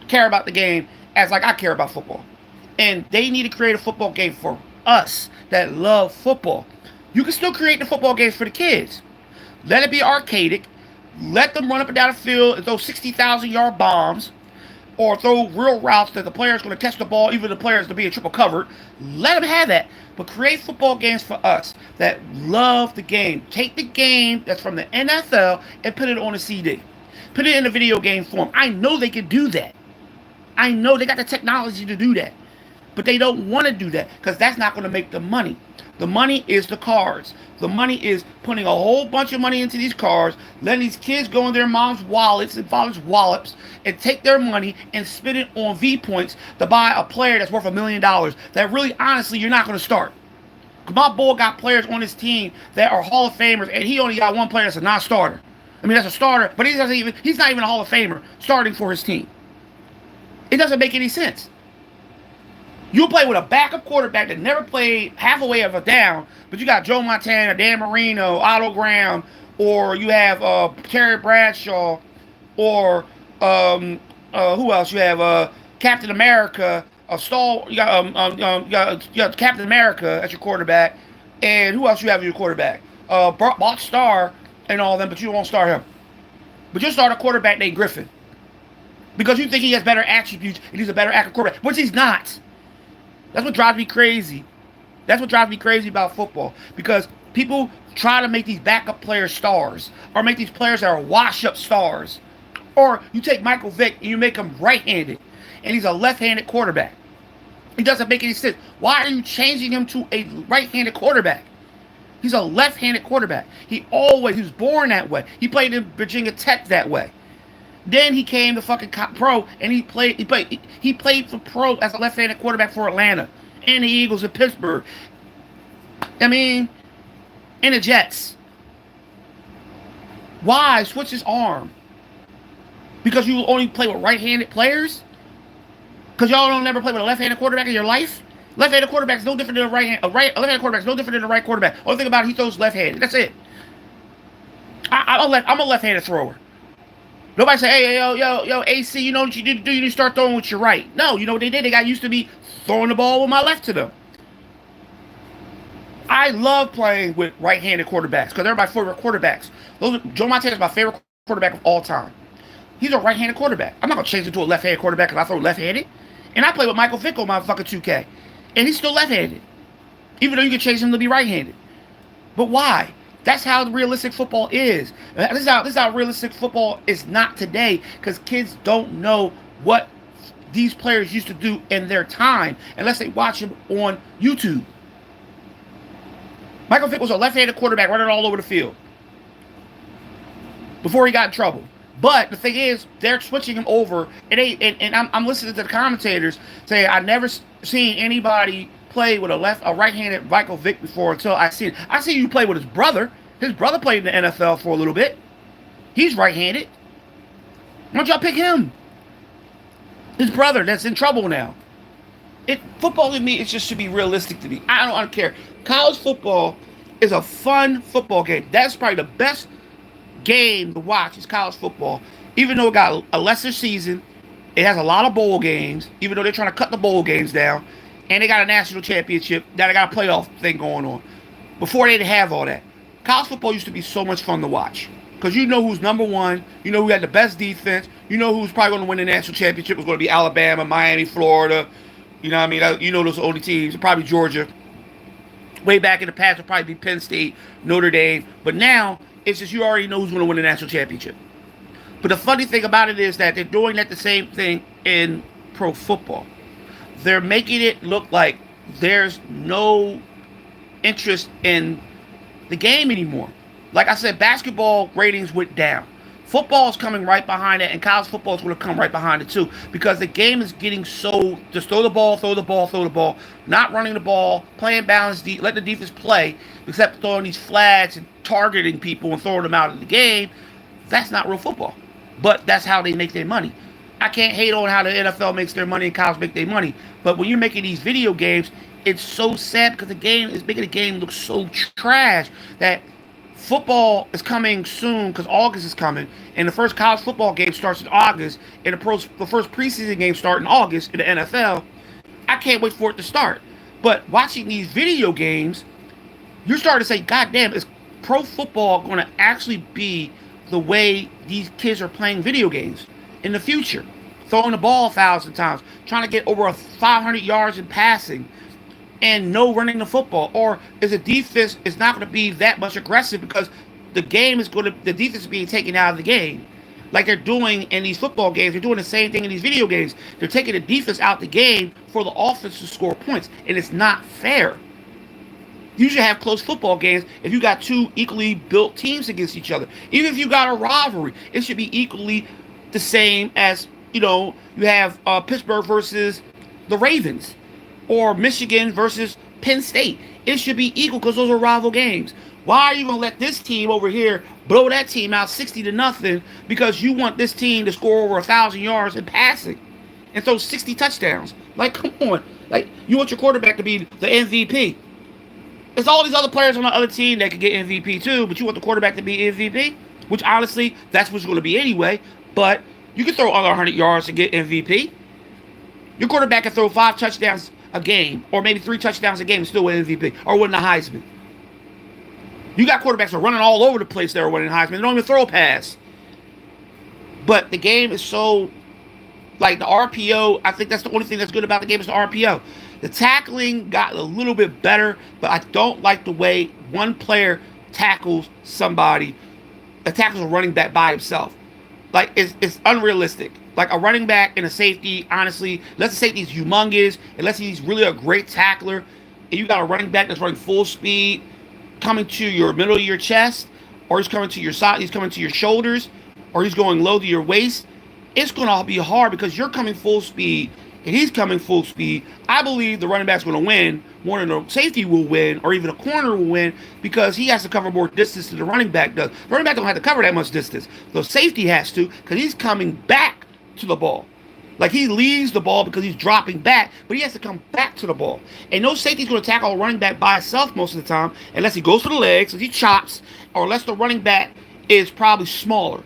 care about the game as like I care about football. And they need to create a football game for us that love football. You can still create the football games for the kids. Let it be arcadic. Let them run up and down the field and throw 60,000-yard bombs. Or throw real routes that the player's going to catch the ball, even the players to be a triple covered. Let them have that. But create football games for us that love the game. Take the game that's from the NFL and put it on a CD. Put it in a video game form. I know they can do that. I know they got the technology to do that. But they don't want to do that because that's not going to make the money. The money is the cards. The money is putting a whole bunch of money into these cards, letting these kids go in their mom's wallets and father's wallets and take their money and spend it on V points to buy a player that's worth $1 million that really, honestly, you're not going to start. My boy got players on his team that are Hall of Famers, and he only got one player that's a non-starter. I mean, that's a starter, but he's not even a Hall of Famer starting for his team. It doesn't make any sense. You play with a backup quarterback that never played half a way of a down, but you got Joe Montana, Dan Marino, Otto Graham, or you have Terry Bradshaw, or who else? You have Captain America, a star. You got Captain America as your quarterback, and who else you have as your quarterback? Bart Starr and all of them, but you won't start him. But you start a quarterback named Griffin because you think he has better attributes and he's a better active quarterback, which he's not. That's what drives me crazy. That's what drives me crazy about football. Because people try to make these backup players stars. Or make these players that are wash-up stars. Or you take Michael Vick and you make him right-handed. And he's a left-handed quarterback. It doesn't make any sense. Why are you changing him to a right-handed quarterback? He's a left-handed quarterback. He was born that way. He played in Virginia Tech that way. Then he came to fucking pro, and he played for pro as a left-handed quarterback for Atlanta and the Eagles and Pittsburgh. I mean, and the Jets. Why switch his arm? Because you only play with right-handed players? Because y'all don't never play with a left-handed quarterback in your life? Left-handed quarterback is no different than a left-handed quarterback is no different than a right quarterback. Only thing about it, he throws left-handed. That's it. I'm a left-handed thrower. Nobody say, hey, yo, AC, you know what you need to do? You need to start throwing with your right. No, you know what they did? They got used to me throwing the ball with my left to them. I love playing with right-handed quarterbacks because they're my favorite quarterbacks. Joe Montana is my favorite quarterback of all time. He's a right-handed quarterback. I'm not going to change him to a left-handed quarterback because I throw left-handed. And I play with Michael Vick on my fucking 2K. And he's still left-handed. Even though you can change him to be right-handed. But why? That's how realistic football is. This is how realistic football is not today because kids don't know what these players used to do in their time unless they watch him on YouTube. Michael Vick was a left-handed quarterback running all over the field before he got in trouble. But the thing is, they're switching him over, and I'm listening to the commentators say I never seen anybody play with a right-handed Michael Vick before until I see you play with his brother. His brother played in the NFL for a little bit. He's right-handed. Why don't y'all pick him? His brother that's in trouble now. Football to me, it just should be realistic to me. I don't care. College football is a fun football game. That's probably the best game to watch is college football. Even though it got a lesser season, it has a lot of bowl games, even though they're trying to cut the bowl games down. And they got a national championship. Now they got a playoff thing going on. Before they didn't have all that. College football used to be so much fun to watch. Because you know who's number one. You know who had the best defense. You know who's probably going to win the national championship. It's going to be Alabama, Miami, Florida. You know what I mean? You know those only teams. Probably Georgia. Way back in the past, it'll probably be Penn State, Notre Dame. But now, it's just you already know who's going to win the national championship. But the funny thing about it is that they're doing that the same thing in pro football. They're making it look like there's no interest in the game anymore. Like I said, basketball ratings went down. Football is coming right behind it, and college football is going to come right behind it too. Because the game is getting so, just throw the ball, not running the ball, playing balance, let the defense play, except throwing these flags and targeting people and throwing them out of the game. That's not real football. But that's how they make their money. I can't hate on how the NFL makes their money and college make their money. But when you're making these video games, it's so sad because the game is making the game look so trash that football is coming soon because August is coming. And the first college football game starts in August. And the first preseason games start in August in the NFL. I can't wait for it to start. But watching these video games, you're starting to say, God damn, is pro football going to actually be the way these kids are playing video games in the future? Throwing the ball 1,000 times, trying to get over 500 yards in passing, and no running the football. Or is the defense is not going to be that much aggressive because the defense is being taken out of the game. Like they're doing in these football games. They're doing the same thing in these video games. They're taking the defense out the game for the offense to score points. And it's not fair. You should have close football games if you got two equally built teams against each other. Even if you got a rivalry, it should be equally the same as, you have Pittsburgh versus the Ravens. Or Michigan versus Penn State. It should be equal because those are rival games. Why are you going to let this team over here blow that team out 60-0 because you want this team to score over 1,000 yards in passing? and throw 60 touchdowns. Like, come on. Like, you want your quarterback to be the MVP. There's all these other players on the other team that could get MVP too, but you want the quarterback to be MVP, which honestly, that's what's going to be anyway. But you can throw under 100 yards to get MVP. Your quarterback can throw 5 touchdowns a game, or maybe 3 touchdowns a game and still win MVP, or win the Heisman. You got quarterbacks that are running all over the place that are winning Heisman. They don't even throw a pass. But the game is so, like the RPO, I think that's the only thing that's good about the game is the RPO. The tackling got a little bit better, but I don't like the way one player tackles somebody, tackles a running back by himself. Like, it's unrealistic. Like, a running back and a safety, honestly, unless the safety is humongous, unless he's really a great tackler, and you got a running back that's running full speed, coming to your middle of your chest, or he's coming to your side, he's coming to your shoulders, or he's going low to your waist, it's going to be hard because you're coming full speed and he's coming full speed. I believe the running back's going to win more than the safety will win, or even a corner will win, because he has to cover more distance than the running back does. The running back don't have to cover that much distance. The safety has to, because he's coming back to the ball. Like, he leaves the ball because he's dropping back, but he has to come back to the ball. And no safety's going to tackle a running back by himself most of the time, unless he goes for the legs, unless he chops, or unless the running back is probably smaller.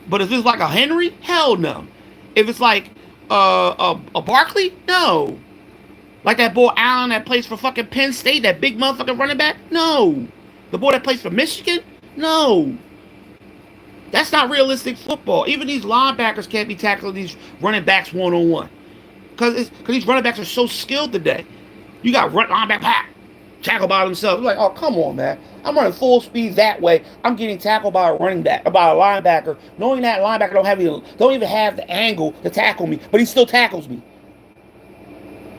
But if it's like a Henry, hell no. If it's like a Barkley, no. Like that boy Allen that plays for fucking Penn State, that big motherfucking running back, no. The boy that plays for Michigan, no. That's not realistic football. Even these linebackers can't be tackling these running backs one-on-one. Because these running backs are so skilled today. You got linebacker, tackle by themselves. You're like, oh, come on, man. I'm running full speed that way. I'm getting tackled by a running back, by a linebacker, knowing that linebacker don't even have the angle to tackle me, but he still tackles me.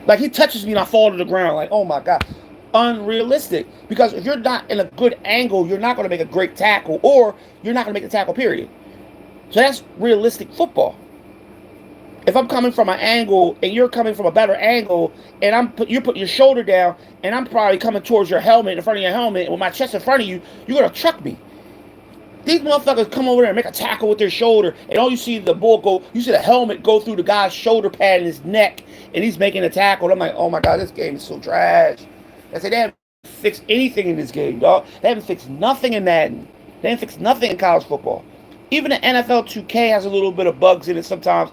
Like, he touches me and I fall to the ground. Like, oh my God. Unrealistic. Because if you're not in a good angle, you're not going to make a great tackle, or you're not going to make the tackle, period. So that's realistic football. If I'm coming from an angle and you're coming from a better angle, and you're putting your shoulder down, and I'm probably coming towards your helmet, in front of your helmet, and with my chest in front of you, you're going to truck me. These motherfuckers come over there and make a tackle with their shoulder, and all you see the ball go, you see the helmet go through the guy's shoulder pad in his neck, and he's making a tackle. And I'm like, oh my God, this game is so trash. I said, they haven't fixed anything in this game, dog. They haven't fixed nothing in Madden. They haven't fixed nothing in college football. Even the NFL 2K has a little bit of bugs in it sometimes,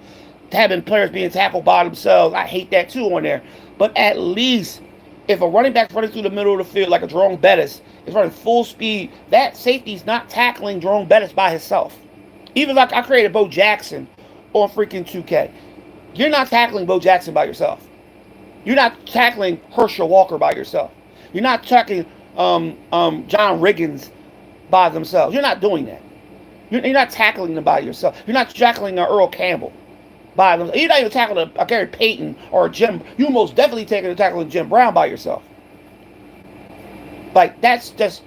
having players being tackled by themselves. I hate that too on there. But at least, if a running back's running through the middle of the field like a Jerome Bettis, is running full speed, that safety's not tackling Jerome Bettis by himself. Even like I created Bo Jackson on freaking 2K. You're not tackling Bo Jackson by yourself. You're not tackling Herschel Walker by yourself. You're not tackling John Riggins by themselves. You're not doing that. You're not tackling them by yourself. You're not tackling Earl Campbell by themselves. You're not even tackling a Gary Payton or a Jim. You most definitely tackling Jim Brown by yourself. Like, that's just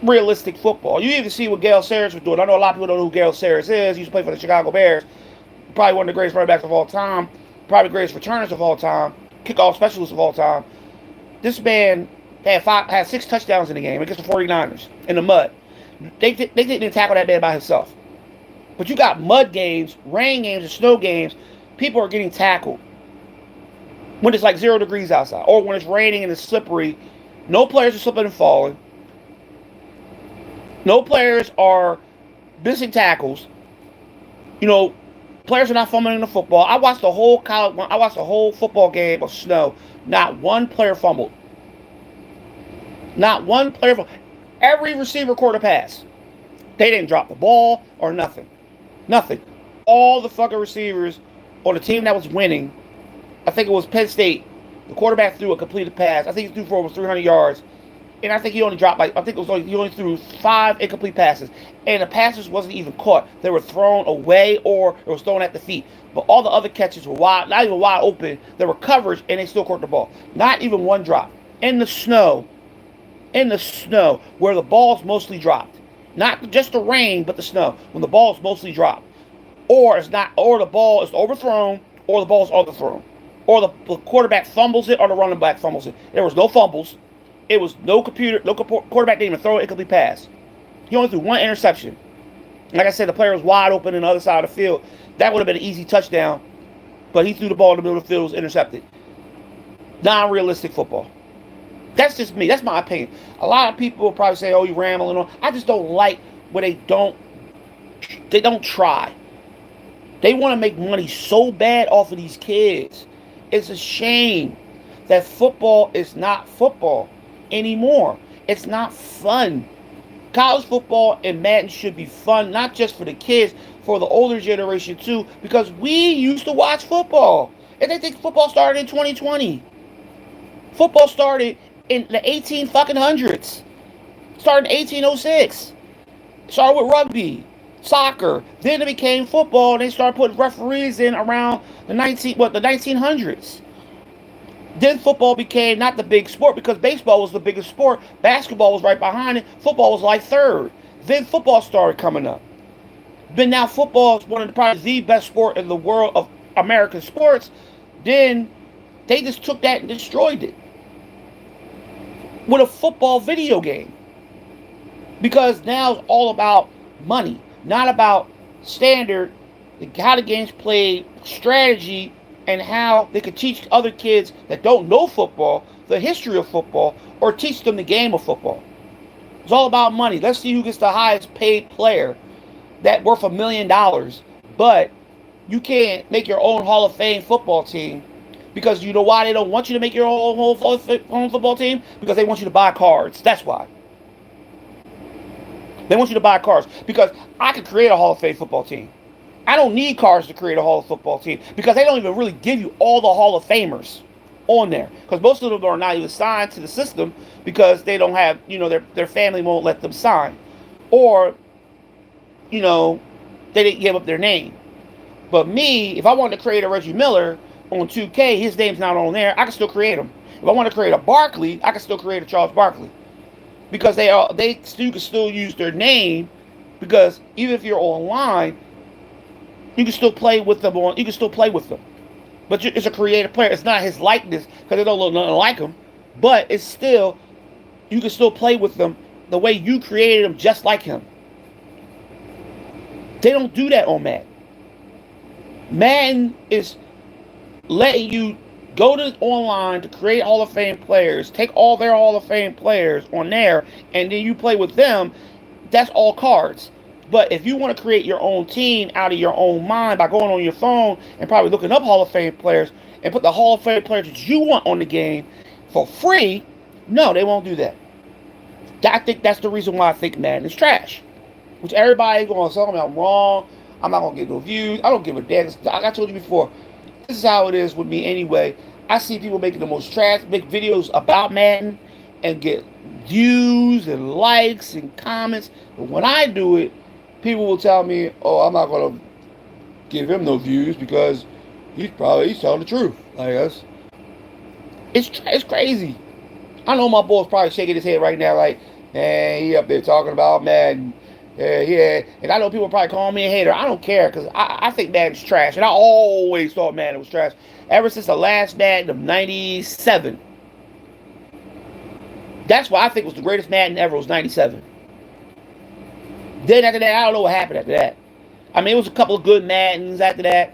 realistic football. You even see what Gale Sayers was doing. I know a lot of people don't know who Gale Sayers is. He used to play for the Chicago Bears. Probably one of the greatest running backs of all time. Probably the greatest returners of all time. Kickoff specialists of all time. This man had 6 touchdowns in the game against the 49ers in the mud. They didn't tackle that man by himself. But you got mud games, rain games, and snow games. People are getting tackled when it's like 0 degrees outside, or when it's raining and it's slippery. No players are slipping and falling. No players are missing tackles. You know, players are not fumbling the football. I watched the whole football game of snow. Not one player fumbled. Not one player fumbled. Every receiver caught a pass. They didn't drop the ball or nothing. Nothing. All the fucking receivers on the team that was winning, I think it was Penn State, the quarterback threw a completed pass. I think he threw for over 300 yards. And I think he only dropped he only threw 5 incomplete passes. And the passes wasn't even caught. They were thrown away, or it was thrown at the feet. But all the other catches were wide, not even wide open. They were coverage, and they still caught the ball. Not even one drop. In the snow, where the ball's mostly dropped. Not just the rain, but the snow. When the ball's mostly dropped. Or the ball is overthrown, or the ball's underthrown. Or the quarterback fumbles it, or the running back fumbles it. There was no fumbles. It was no quarterback didn't even throw an incomplete pass. He only threw 1 interception. Like I said, the player was wide open on the other side of the field. That would have been an easy touchdown. but he threw the ball in the middle of the field, was intercepted. Non-realistic football. That's just me. That's my opinion. A lot of people will probably say, "Oh, you rambling on." I just don't like where they don't try. They want to make money so bad off of these kids. It's a shame that football is not football anymore. It's not fun. College football and Madden should be fun, not just for the kids, for the older generation too, because we used to watch football. And they think football started in 2020. Football started in the 18 fucking hundreds. Started in 1806. Started with rugby, soccer. Then it became football, and they started putting referees in around the 1900s. Then football became not the big sport because baseball was the biggest sport. Basketball was right behind it. Football was like third. Then football started coming up. But now football is one of probably the best sport in the world of American sports. Then they just took that and destroyed it with a football video game. Because now it's all about money, not about standard, how the game's played, strategy, and how they could teach other kids that don't know football the history of football or teach them the game of football. It's all about money. Let's see who gets the highest paid player that worth $1 million. But you can't make your own Hall of Fame football team because you know why they don't want you to make your own football team? Because they want you to buy cards. That's why. They want you to buy cards because I could create a Hall of Fame football team. I don't need cards to create a Hall of football team because they don't even really give you all the Hall of Famers on there because most of them are not even signed to the system because they don't have, their family won't let them sign or, they didn't give up their name. But me, if I wanted to create a Reggie Miller on 2K, his name's not on there, I can still create him. If I want to create a Barkley, I can still create a Charles Barkley. Because you can still use their name because even if you're online, you can still play with them But it's a creative player. It's not his likeness because they don't look nothing like him. But it's still, you can still play with them the way you created them just like him. They don't do that on Madden. Madden is letting you go to online to create Hall of Fame players, take all their Hall of Fame players on there, and then you play with them. That's all cards. But if you want to create your own team out of your own mind by going on your phone and probably looking up Hall of Fame players and put the Hall of Fame players that you want on the game for free, no, they won't do that. I think that's the reason why I think Madden is trash. Which everybody's going to tell me I'm wrong. I'm not going to get no views. I don't give a damn. Like I told you before, this is how it is with me anyway. I see people making the most trash, make videos about Madden and get views and likes and comments. But when I do it, people will tell me, "Oh, I'm not going to give him no views because he's telling the truth." I guess it's crazy. I know my boy's probably shaking his head right now, like, "Man, he up there talking about Madden." Yeah, and I know people probably call me a hater. I don't care because I think Madden's trash, and I always thought Madden was trash ever since the last Madden of '97. That's why I think was the greatest Madden ever was '97. Then after that, I don't know what happened after that. I mean, it was a couple of good Maddens after that.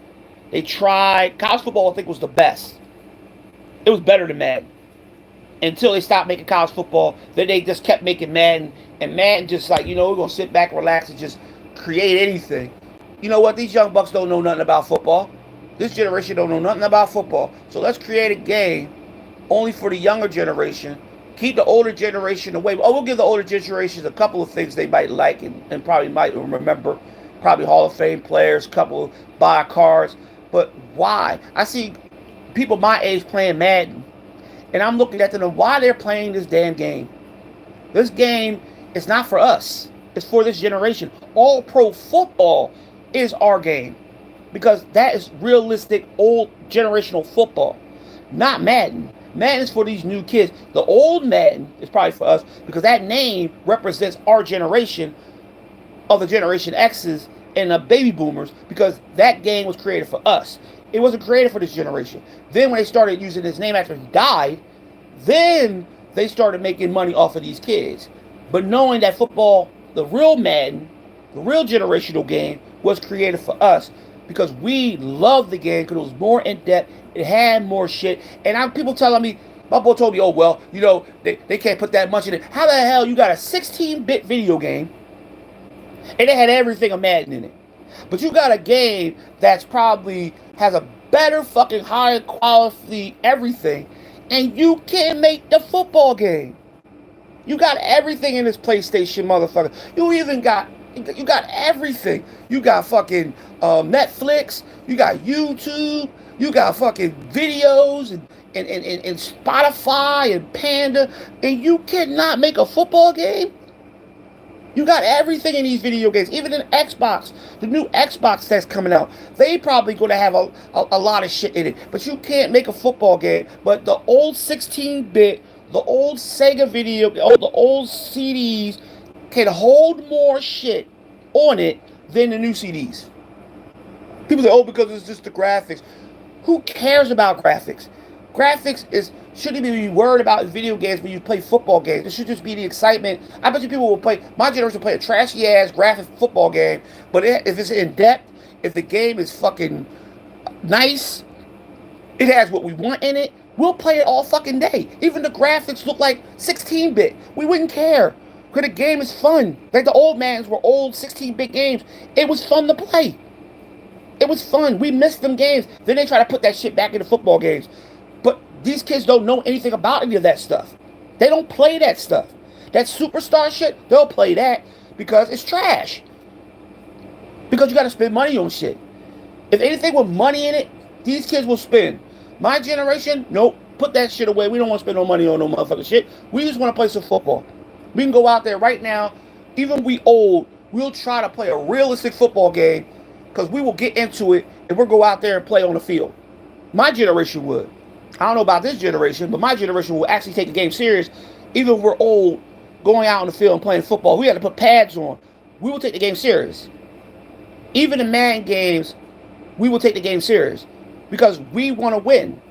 They tried. College football, I think, was the best. It was better than Madden. Until they stopped making college football, then they just kept making Madden. And Madden just like, we're going to sit back, relax, and just create anything. You know what? These young bucks don't know nothing about football. This generation don't know nothing about football. So let's create a game only for the younger generation. Keep the older generation away. Oh, we'll give the older generations a couple of things they might like and probably might remember. Probably Hall of Fame players, couple buy cards. But why? I see people my age playing Madden. And I'm looking at them, why they're playing this damn game. This game is not for us. It's for this generation. All pro football is our game. Because that is realistic, old generational football. Not Madden. Madden is for these new kids. The old Madden is probably for us because that name represents our generation of the Generation X's and the baby boomers because that game was created for us. It wasn't created for this generation. Then when they started using his name after he died, then they started making money off of these kids. But knowing that football, the real Madden, the real generational game, was created for us. because we loved the game because it was more in depth. It had more shit. And people telling me, my boy told me, oh, well, they can't put that much in it. How the hell you got a 16-bit video game and it had everything of Madden in it? But you got a game that's probably has a better fucking higher quality everything, and you can't make the football game. You got everything in this PlayStation, motherfucker. You got everything. You got fucking Netflix. You got YouTube. You got fucking videos and Spotify and Panda, and you cannot make a football game. You got everything in these video games, even in Xbox. The new Xbox that's coming out, they probably going to have a lot of shit in it. But you can't make a football game. But the old 16-bit, the old Sega video, the old CDs can hold more shit on it than the new CDs. People say, oh, because it's just the graphics. Who cares about graphics? Graphics shouldn't even be worried about video games when you play football games. It should just be the excitement. I bet you people will play, my generation will play a trashy ass graphic football game, but if it's in depth, if the game is fucking nice, it has what we want in it, we'll play it all fucking day. Even the graphics look like 16-bit. We wouldn't care. Because the game is fun. Like the old mans were old 16-bit games. It was fun to play. It was fun. We missed them games. Then they try to put that shit back into football games. But these kids don't know anything about any of that stuff. They don't play that stuff. That superstar shit, they'll play that because it's trash. Because you got to spend money on shit. If anything with money in it, these kids will spend. My generation, nope. Put that shit away. We don't want to spend no money on no motherfucking shit. We just want to play some football. We can go out there right now. Even we old, we'll try to play a realistic football game because we will get into it and we'll go out there and play on the field. My generation would. I don't know about this generation, but my generation will actually take the game serious. Even if we're old, going out on the field and playing football, we had to put pads on. We will take the game serious. Even in man games, we will take the game serious because we want to win.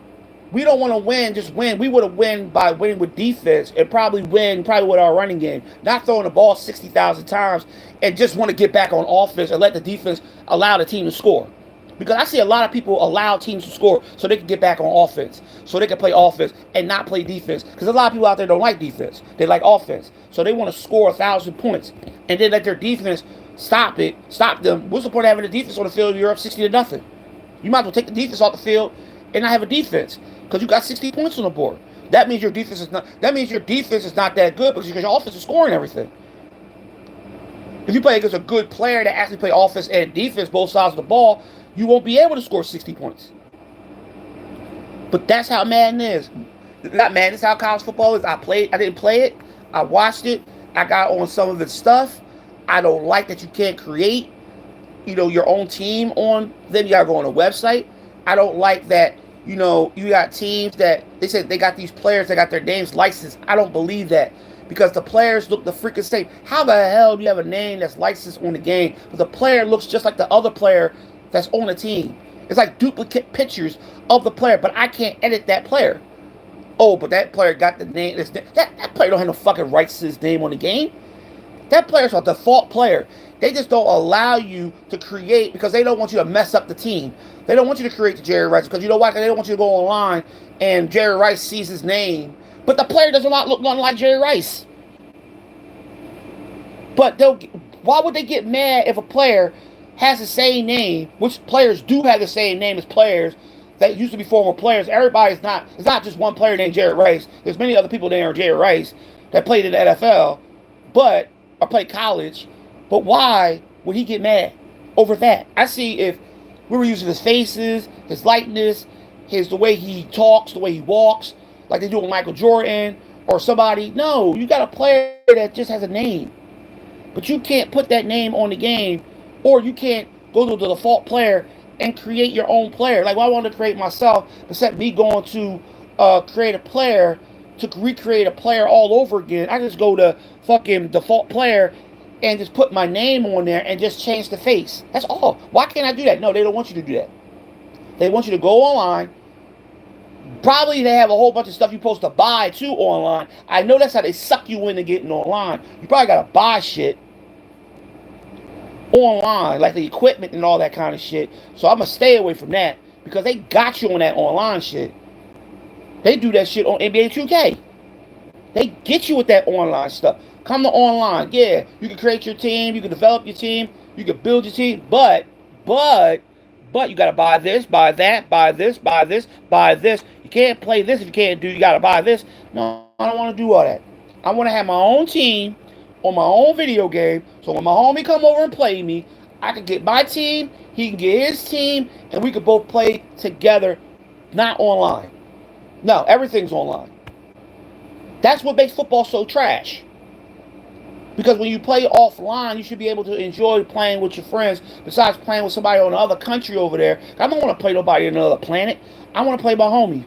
We don't want to win, just win. We want to win by winning with defense and probably with our running game. Not throwing the ball 60,000 times and just want to get back on offense and let the defense allow the team to score. Because I see a lot of people allow teams to score so they can get back on offense. So they can play offense and not play defense. Because a lot of people out there don't like defense. They like offense. So they want to score 1,000 points. And then let their defense stop them. What's the point of having the defense on the field if you're up 60-0? You might as well take the defense off the field and not have a defense. Because you got 60 points on the board. That means your defense is not that good because your offense is scoring everything. If you play against a good player that actually play offense and defense both sides of the ball, you won't be able to score 60 points. But that's how Madden is. Not Madden, that's how college football is. I didn't play it. I watched it. I got on some of its stuff. I don't like that you can't create, your own team on them. You gotta go on a website. I don't like that, you got teams that they said they got these players that got their names licensed. I don't believe that. Because the players look the freaking same. How the hell do you have a name that's licensed on the game, but the player looks just like the other player that's on the team? It's like duplicate pictures of the player, but I can't edit that player. Oh, but that player got the name. That player don't have no fucking rights to his name on the game. That player's a default player. They just don't allow you to create because they don't want you to mess up the team. They don't want you to create the Jerry Rice because you know why? They don't want you to go online and Jerry Rice sees his name, but the player does not look nothing like Jerry Rice. But why would they get mad if a player has the same name, which players do have the same name as players that used to be former players? It's not just one player named Jerry Rice. There's many other people named Jerry Rice that played in the NFL, or played college. But why would he get mad over that? I see if we were using his faces, his likeness, the way he talks, the way he walks, like they do with Michael Jordan or somebody. No, you got a player that just has a name. But you can't put that name on the game, or you can't go to the default player and create your own player. Like, well, I wanted to create myself, except me going to create a player, to recreate a player all over again. I just go to fucking default player and just put my name on there and just change the face. That's all. Why can't I do that? No, they don't want you to do that. They want you to go online. Probably they have a whole bunch of stuff you're supposed to buy too online. I know that's how they suck you into getting online. You probably got to buy shit. online, like the equipment and all that kind of shit. So I'm gonna stay away from that because they got you on that online shit. They do that shit on NBA 2K. They get you with that online stuff. Come to online. Yeah, you can create your team, you can develop your team, you can build your team, but, but you gotta buy this, buy that, buy this, buy this, buy this. You can't play this if you can't do. You gotta buy this. No, I don't want to do all that. I want to have my own team on my own video game. So when my homie come over and play me, I can get my team, he can get his team, and we can both play together, not online. No, everything's online. That's what makes football so trash. Because when you play offline, you should be able to enjoy playing with your friends besides playing with somebody on another country over there. I don't want to play nobody on another planet. I want to play my homie.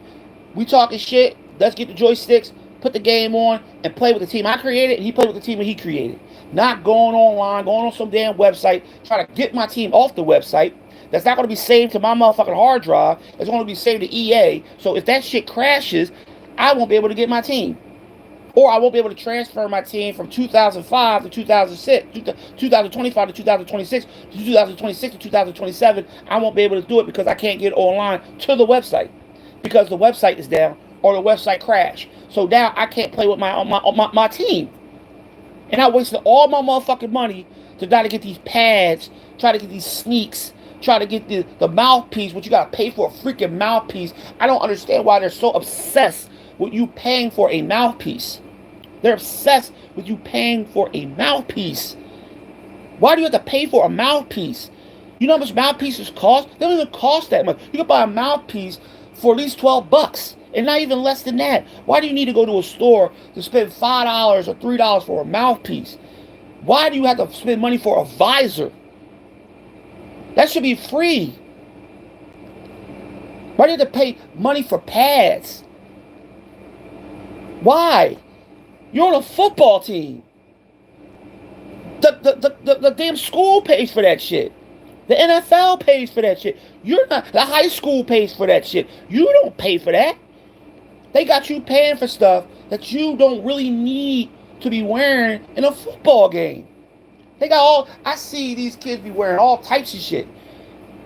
We talking shit. Let's get the joysticks, put the game on, and play with the team I created, and he played with the team that he created. Not going online, going on some damn website, trying to get my team off the website. That's not going to be saved to my motherfucking hard drive. It's going to be saved to EA. So if that shit crashes, I won't be able to get my team. Or I won't be able to transfer my team from 2005 to 2006, 2025 to 2026, to 2026 to 2027. I won't be able to do it because I can't get online to the website because the website is down or the website crashed. So now I can't play with my team. And I wasted all my motherfucking money to try to get these pads, try to get these sneaks, try to get the mouthpiece, which you got to pay for a freaking mouthpiece. I don't understand why they're so obsessed with you paying for a mouthpiece. They're obsessed with you paying for a mouthpiece. Why do you have to pay for a mouthpiece? You know how much mouthpieces cost? They don't even cost that much. You can buy a mouthpiece for at least $12. And not even less than that. Why do you need to go to a store to spend $5 or $3 for a mouthpiece? Why do you have to spend money for a visor? That should be free. Why do you have to pay money for pads? Why? You're on a football team. The damn school pays for that shit. The NFL pays for that shit. You're not. The high school pays for that shit. You don't pay for that. They got you paying for stuff that you don't really need to be wearing in a football game. They got all. I see these kids be wearing all types of shit.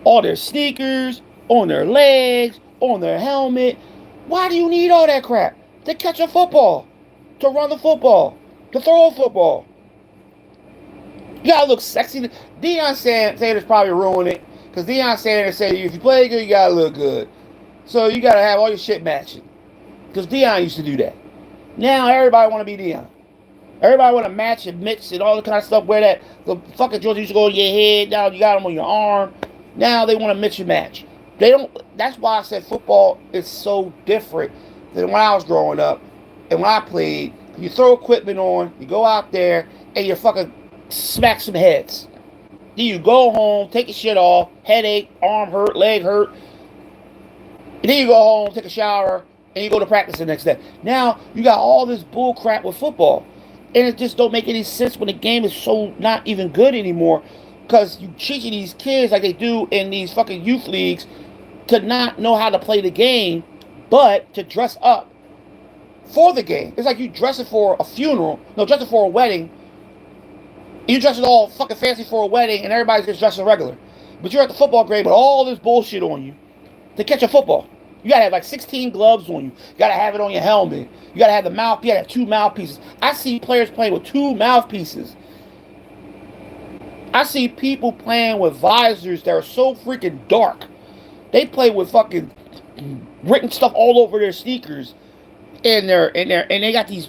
All their sneakers, on their legs, on their helmet. Why do you need all that crap? To catch a football. To run the football. To throw a football. You gotta look sexy. Deion Sanders probably ruined it. Because Deion Sanders said if you play good, you gotta look good. So you gotta have all your shit matching. Because Deion used to do that. Now everybody want to be Deion. Everybody want to match and mix and all the kind of stuff. Wear that the fucking Georgia used to go on your head. Now you got them on your arm. Now they want to mix and match. They don't. That's why I said football is so different than when I was growing up and when I played. You throw equipment on, you go out there, and you fucking smack some heads. Then you go home, take your shit off, headache, arm hurt, leg hurt. And then you go home, take a shower, and you go to practice the next day. Now you got all this bull crap with football. And it just don't make any sense when the game is so not even good anymore. Because you teaching these kids like they do in these fucking youth leagues to not know how to play the game, but to dress up for the game. It's like you dressing for a funeral, no, dressing for a wedding. You dressing all fucking fancy for a wedding, and everybody's just dressing regular. But you're at the football game with all this bullshit on you to catch a football. You gotta have like 16 gloves on you. You gotta have it on your helmet. You gotta have the mouth. You gotta have 2 mouthpieces. I see players playing with 2 mouthpieces. I see people playing with visors that are so freaking dark. They play with fucking written stuff all over their sneakers, and they got these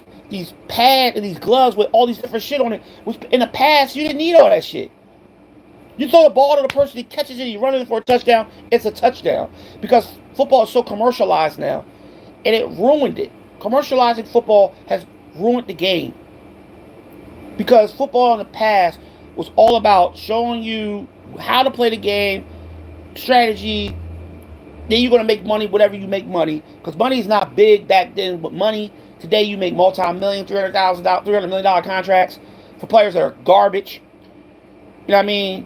pads and these gloves with all these different shit on it. Which in the past you didn't need all that shit. You throw the ball to the person, he catches it, he runs it for a touchdown. It's a touchdown because football is so commercialized now, and it ruined it. Commercializing football has ruined the game because football in the past was all about showing you how to play the game, strategy. Then you're going to make money, whatever you make money. Because money is not big back then, but money, today you make multi-million, $300 million contracts for players that are garbage. You know what I mean?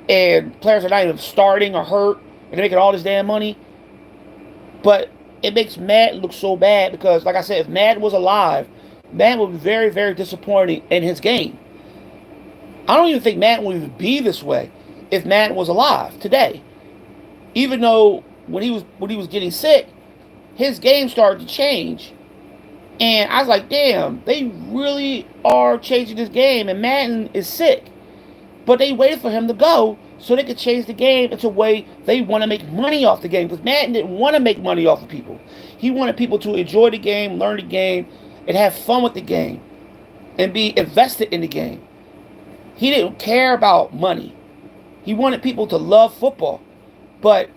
And players are not even starting or hurt, and they're making all this damn money. But it makes Madden look so bad because, like I said, if Madden was alive, Madden would be very, very disappointing in his game. I don't even think Madden would even be this way if Madden was alive today. Even though when he was getting sick, his game started to change. And I was like, damn, they really are changing this game. And Madden is sick. But they waited for him to go so they could change the game into a way they want to make money off the game. Because Madden didn't want to make money off of people. He wanted people to enjoy the game, learn the game, and have fun with the game. And be invested in the game. He didn't care about money. He wanted people to love football. But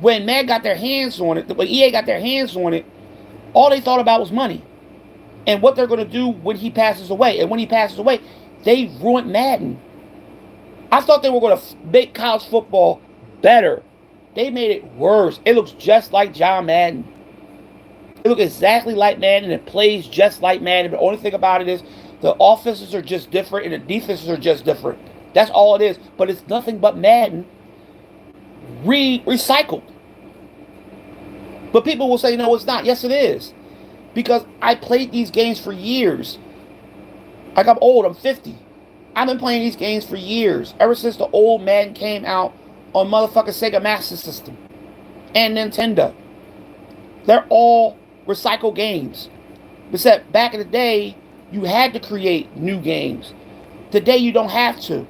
when Madden got their hands on it, when EA got their hands on it, all they thought about was money. And what they're going to do when he passes away. And when he passes away, they ruined Madden. I thought they were going to make college football better. They made it worse. It looks just like John Madden. It looks exactly like Madden. It plays just like Madden. The only thing about it is the offenses are just different and the defenses are just different. That's all it is. But it's nothing but Madden recycled. But people will say, no, it's not. Yes, it is. Because I played these games for years. Like, I'm old. I'm 50. I've been playing these games for years. Ever since the old Madden came out on motherfucking Sega Master System. And Nintendo. They're all recycled games. Except back in the day, you had to create new games. Today, you don't have to.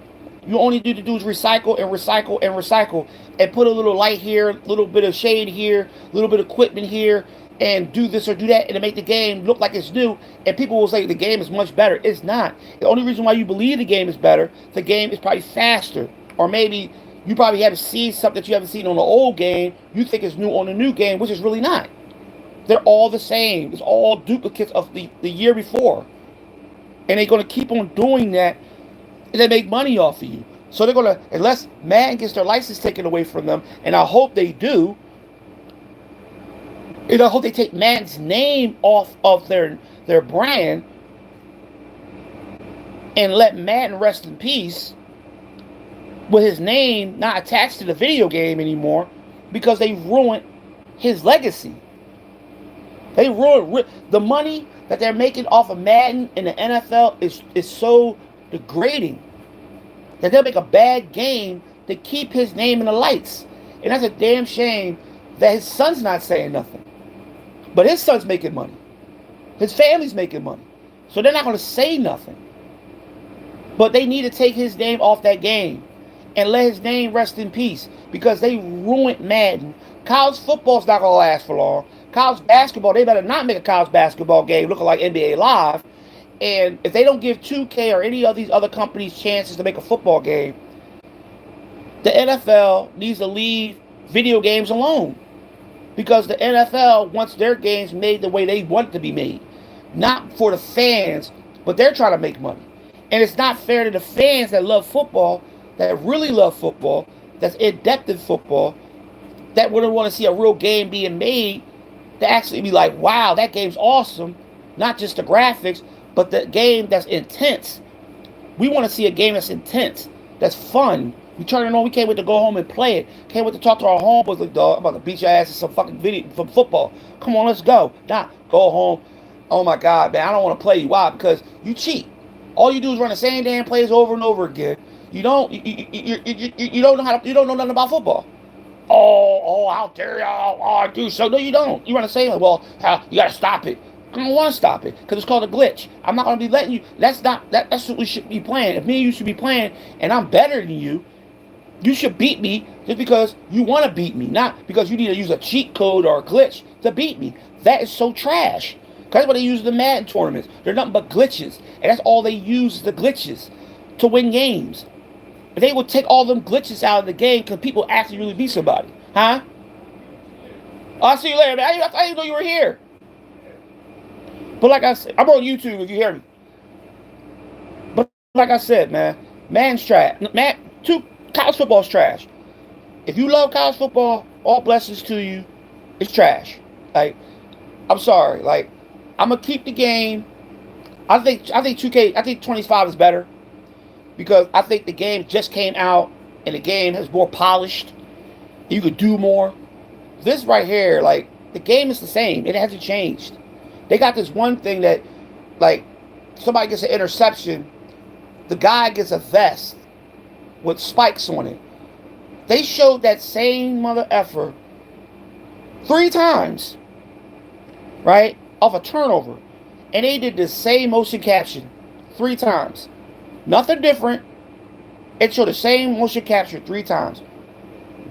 You only need to do is recycle and recycle and recycle. And put a little light here, a little bit of shade here, a little bit of equipment here. And do this or do that, and to make the game look like it's new. And people will say the game is much better. It's not. The only reason why you believe the game is better, the game is probably faster. Or maybe you probably haven't seen something that you haven't seen on the old game. You think it's new on the new game, which is really not. They're all the same. It's all duplicates of the year before. And they're going to keep on doing that, and they make money off of you. So they're going to, unless Madden gets their license taken away from them, and I hope they do, and I hope they take Madden's name off of their brand and let Madden rest in peace with his name not attached to the video game anymore, because they ruined his legacy. They ruined the money that they're making off of Madden in the NFL is so degrading that they'll make a bad game to keep his name in the lights. And that's a damn shame that his son's not saying nothing. But his son's making money. His family's making money. So they're not going to say nothing. But they need to take his name off that game and let his name rest in peace, because they ruined Madden. College football's not going to last for long. College basketball, they better not make a college basketball game looking like NBA Live. And if they don't give 2K or any of these other companies chances to make a football game, the NFL needs to leave video games alone. Because the NFL wants their games made the way they want it to be made. Not for the fans, but they're trying to make money. And it's not fair to the fans that love football, that really love football, that's in-depth in football, that wouldn't want to see a real game being made, to actually be like, wow, that game's awesome. Not just the graphics, but the game that's intense. We want to see a game that's intense, that's fun. We turn it on, we can't wait to go home and play it. Can't wait to talk to our homeboys like, dog, I'm about to beat your ass in some fucking video from football. Come on, let's go. Nah, go home. Oh my God, man, I don't want to play you. Why? Because you cheat. All you do is run the same damn plays over and over again. You don't know how to, you don't know nothing about football. Oh, how dare y'all? Oh, I do so. No, you don't. You run the same. Well, you gotta stop it. I don't want to stop it because it's called a glitch. I'm not gonna be letting you. That's what we should be playing. If me and you should be playing, and I'm better than you, you should beat me just because you want to beat me, not because you need to use a cheat code or a glitch to beat me. That is so trash. That's what they use in the Madden tournaments. They're nothing but glitches, and that's all they use is the glitches to win games. If they would take all them glitches out of the game, could people actually really beat somebody? Huh? Oh, I'll see you later, man. I didn't know you were here. But like I said, I'm on YouTube if you hear me. But like I said, man, Madden's trash. College football's trash. If you love college football, all blessings to you. It's trash. Like, I'm sorry. Like, I'm gonna keep the game. I think 2K. I think 25 is better because I think the game just came out and the game has more polished. You could do more. This right here, like, the game is the same. It hasn't changed. They got this one thing that, like, somebody gets an interception the guy gets a vest with spikes on it. They showed that same mother effer 3 times, right, off a turnover. And they did the same motion caption 3 times. Nothing different. It showed the same motion capture 3 times.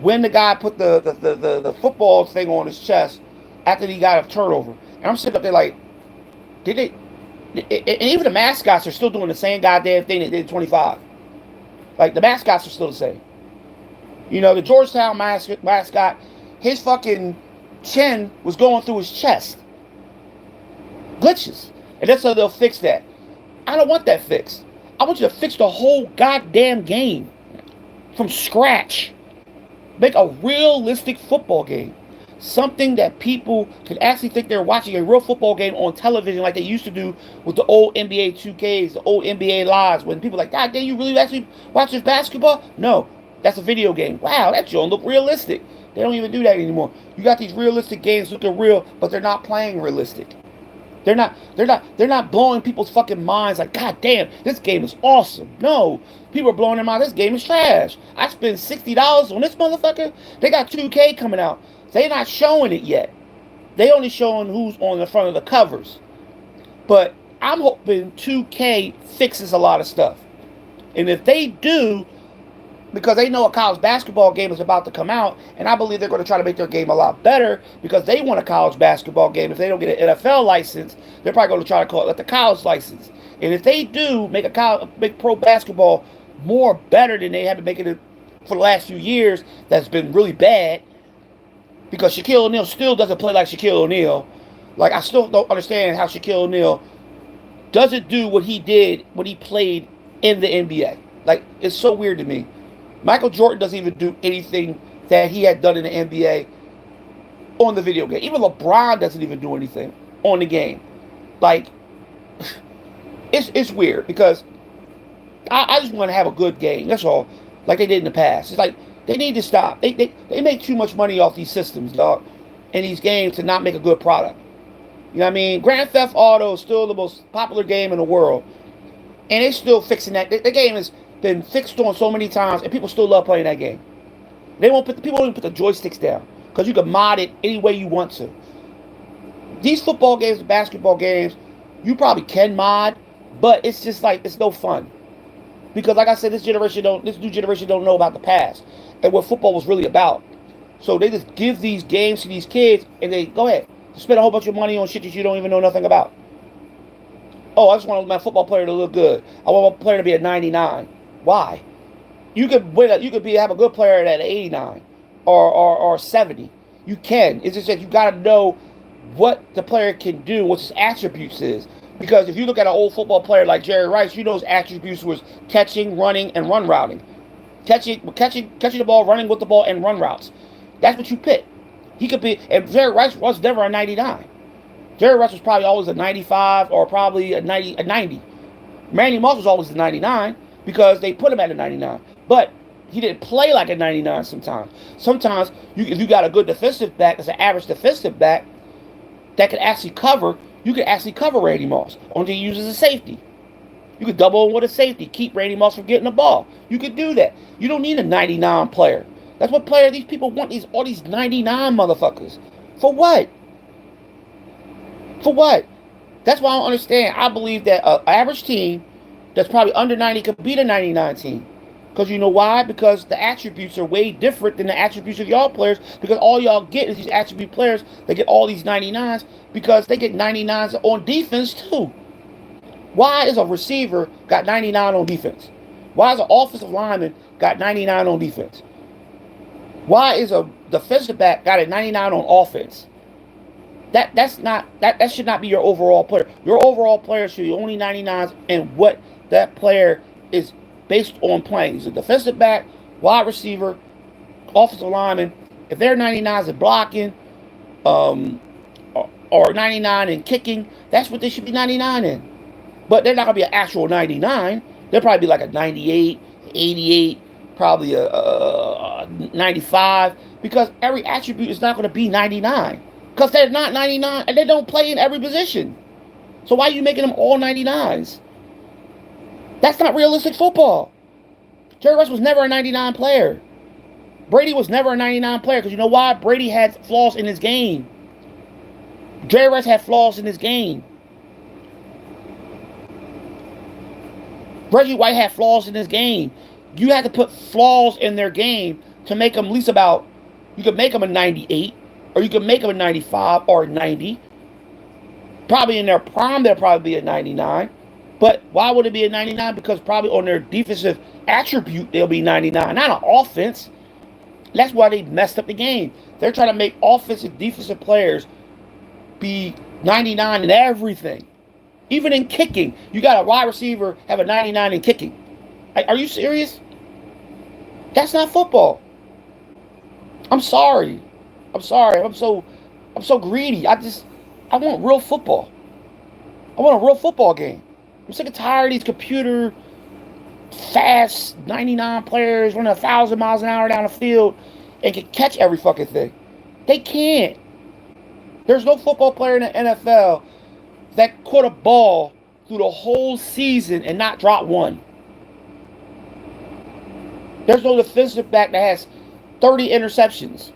When the guy put the football thing on his chest after he got a turnover. And I'm sitting up there like, did they? And even the mascots are still doing the same goddamn thing they did in 25. Like, the mascots are still the same. You know, the Georgetown mascot, his fucking chin was going through his chest. Glitches. And that's how they'll fix that. I don't want that fixed. I want you to fix the whole goddamn game from scratch. Make a realistic football game. Something that people can actually think they're watching a real football game on television like they used to do with the old NBA 2Ks, the old NBA lives, when people are like, God damn, you really actually watch this basketball? No, that's a video game. Wow, that don't look realistic. They don't even do that anymore. You got these realistic games looking real, but they're not playing realistic. They're not blowing people's fucking minds like, God damn, this game is awesome. No, people are blowing their mind. This game is trash. I spent $60 on this motherfucker. They got 2K coming out. They're not showing it yet. They only showing who's on the front of the covers. But I'm hoping 2K fixes a lot of stuff. And if they do, because they know a college basketball game is about to come out, and I believe they're going to try to make their game a lot better because they want a college basketball game. If they don't get an NFL license, they're probably going to try to call it like the college license. And if they do make pro basketball more better than they have been making it for the last few years, that's been really bad, because Shaquille O'Neal still doesn't play like Shaquille O'Neal. Like, I still don't understand how Shaquille O'Neal doesn't do what he did when he played in the NBA. Like, it's so weird to me. Michael Jordan doesn't even do anything that he had done in the NBA on the video game. Even LeBron doesn't even do anything on the game. Like, it's weird because I just want to have a good game. That's all. Like they did in the past. It's like they need to stop. They make too much money off these systems, dog, and these games to not make a good product. You know what I mean? Grand Theft Auto is still the most popular game in the world, and they're still fixing that. The game has been fixed on so many times, and people still love playing that game. People won't even put the joysticks down because you can mod it any way you want to. These football games, basketball games, you probably can mod, but it's just like it's no fun because, like I said, this new generation don't know about the past and what football was really about. So they just give these games to these kids, and they go ahead spend a whole bunch of money on shit that you don't even know nothing about. Oh, I just want my football player to look good. I want my player to be at 99. Why? You could have a good player at 89 or 70. You can. It's just that you got to know what the player can do, what his attributes is. Because if you look at an old football player like Jerry Rice, you know his attributes was catching, running, and run routing. Catching the ball, running with the ball, and run routes. That's what you pick. He could be, and Jerry Rice was never a 99. Jerry Rice was probably always a 95 or probably a 90. Randy Moss was always a 99 because they put him at a 99. But he didn't play like a 99 sometimes. Sometimes, if you got a good defensive back, that's an average defensive back, that can actually cover, you can actually cover Randy Moss. Only he uses a safety. You could double him with a safety. Keep Randy Moss from getting the ball. You could do that. You don't need a 99 player. That's what player these people want, all these 99 motherfuckers. For what? For what? That's why I don't understand. I believe that an average team that's probably under 90 could beat a 99 team. Because you know why? Because the attributes are way different than the attributes of y'all players. Because all y'all get is these attribute players. They get all these 99s because they get 99s on defense too. Why is a receiver got 99 on defense? Why is an offensive lineman got 99 on defense? Why is a defensive back got a 99 on offense? That should not be your overall player. Your overall player should be only 99s and what that player is based on playing. He's a defensive back, wide receiver, offensive lineman. If they're 99s in blocking, or 99 in kicking, that's what they should be 99 in. But they're not gonna be an actual 99. They'll probably be like a 98, 88, probably a 95, because every attribute is not gonna be 99. Because they're not 99 and they don't play in every position. So why are you making them all 99s? That's not realistic football. Jerry Rice was never a 99 player. Brady was never a 99 player because you know why? Brady had flaws in his game. Jerry Rice had flaws in his game. Reggie White had flaws in his game. You had to put flaws in their game to make them at least about. You could make them a 98, or you could make them a 95 or a 90. Probably in their prime, they'll probably be a 99. But why would it be a 99? Because probably on their defensive attribute, they'll be 99. Not on offense. That's why they messed up the game. They're trying to make offensive, defensive players be 99 in everything. Even in kicking. You got a wide receiver have a 99 in kicking. Are you serious? That's not football. I'm sorry. I'm sorry. I'm so greedy. I want real football. I want a real football game. I'm sick and tired of these computer fast 99 players running 1,000 miles an hour down the field and can catch every fucking thing. They can't. There's no football player in the NFL that caught a ball through the whole season and not drop one. There's no defensive back that has 30 interceptions.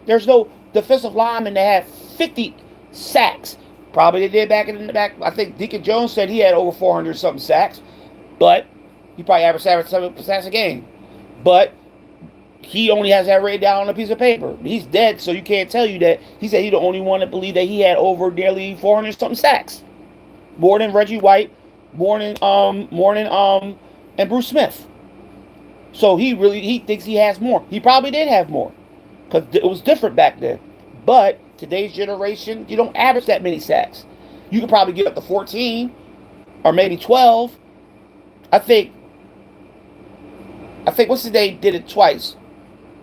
There's no defensive lineman that had 50 sacks. Probably they did back in the back. I think Deacon Jones said he had over 400 something sacks, but he probably averaged 7 sacks a game. But he only has that written down on a piece of paper. He's dead, so you can't tell you that. He said he's the only one that believed that he had over nearly 400 something sacks, more than Reggie White, more than and Bruce Smith. So he thinks he has more. He probably did have more because it was different back then. But today's generation, you don't average that many sacks. You could probably get up to 14 or maybe 12. I think what's his name did it twice.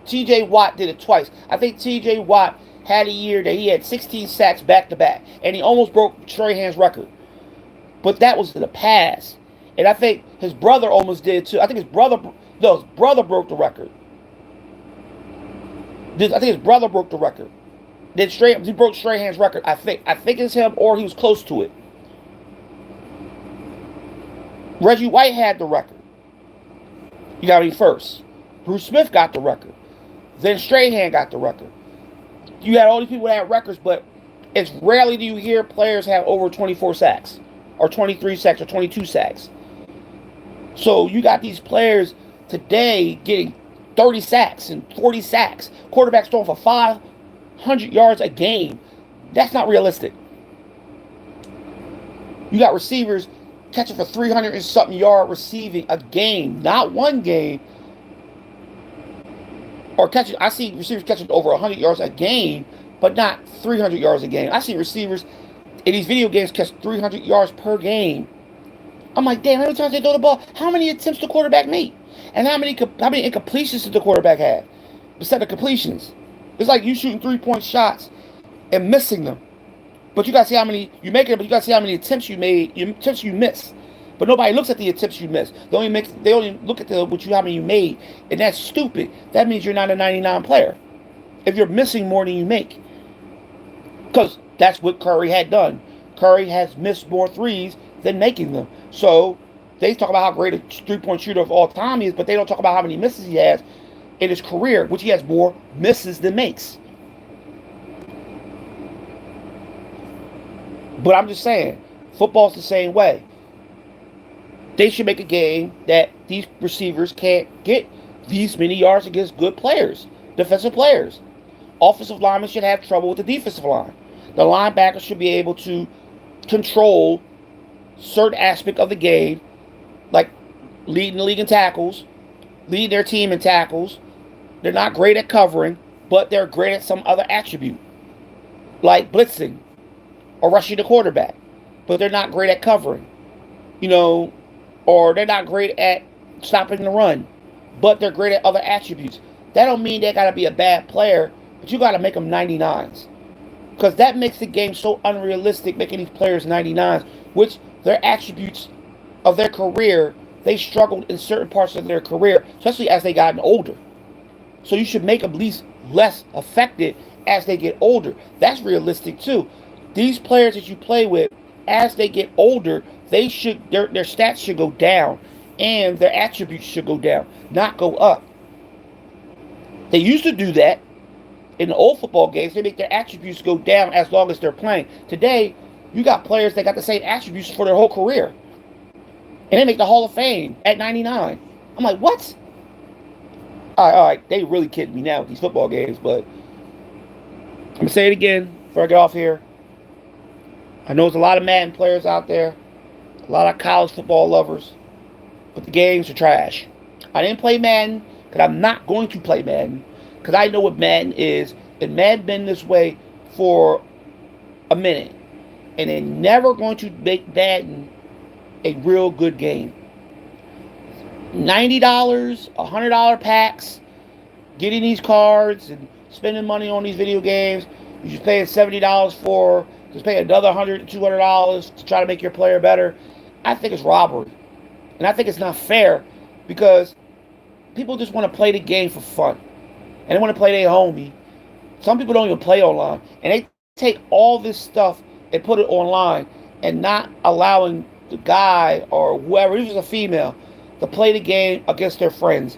T.J. Watt did it twice. I think T.J. Watt had a year that he had 16 sacks back to back, and he almost broke Strahan's record. But that was in the past. And I think his brother almost did too. I think his brother broke the record. I think his brother broke the record. He broke Strahan's record. I think it's him, or he was close to it. Reggie White had the record. You got me first. Bruce Smith got the record. Then Strahan got the record. You had all these people that had records, but it's rarely do you hear players have over 24 sacks, or 23 sacks, or 22 sacks. So you got these players today getting 30 sacks and 40 sacks. Quarterbacks throwing for 500 yards a game. That's not realistic. You got receivers catching for 300 and something yard receiving a game, not one game. Or catching, I see receivers catching over 100 yards a game, but not 300 yards a game. I see receivers in these video games catch 300 yards per game. I'm like, damn, how many times they throw the ball? How many attempts the quarterback make? And how many incompletions did the quarterback have? Besides the completions. It's like you shooting 3-point shots and missing them. But you got to see how many you make it, but you got to see how many attempts you made, attempts you missed. But nobody looks at the attempts you missed. They only look at how many you made. And that's stupid. That means you're not a 99 player. If you're missing more than you make. Because that's what Curry had done. Curry has missed more threes than making them. So they talk about how great a 3-point shooter of all time he is, but they don't talk about how many misses he has in his career, which he has more misses than makes. But I'm just saying, football's the same way. They should make a game that these receivers can't get these many yards against good players, defensive players. Offensive linemen should have trouble with the defensive line. The linebackers should be able to control certain aspect of the game, like leading the league in tackles, leading their team in tackles. They're not great at covering, but they're great at some other attribute, like blitzing or rushing the quarterback. But they're not great at covering, or they're not great at stopping the run, but they're great at other attributes. That don't mean they got to be a bad player, but you got to make them 99s. Because that makes the game so unrealistic, making these players 99s, which their attributes of their career, they struggled in certain parts of their career, especially as they gotten older. So you should make them at least less affected as they get older. That's realistic too. These players that you play with, as they get older, their stats should go down. and their attributes should go down, not go up. They used to do that in the old football games. They make their attributes go down as long as they're playing. Today, you got players that got the same attributes for their whole career, and they make the Hall of Fame at 99. I'm like, what? All right, they really kidding me now with these football games, but I'm gonna say it again before I get off here. I know there's a lot of Madden players out there, a lot of college football lovers, but the games are trash. I didn't play Madden because I'm not going to play Madden because I know what Madden is, and Madden been this way for a minute, and they're never going to make Madden a real good game. $90, $100 packs, getting these cards and spending money on these video games. You're just paying $70 for, just pay another $100, $200 to try to make your player better. I think it's robbery. And I think it's not fair because people just want to play the game for fun. And they want to play their homie. Some people don't even play online. And they take all this stuff and put it online and not allowing the guy or whoever, even if it's a female, to play the game against their friends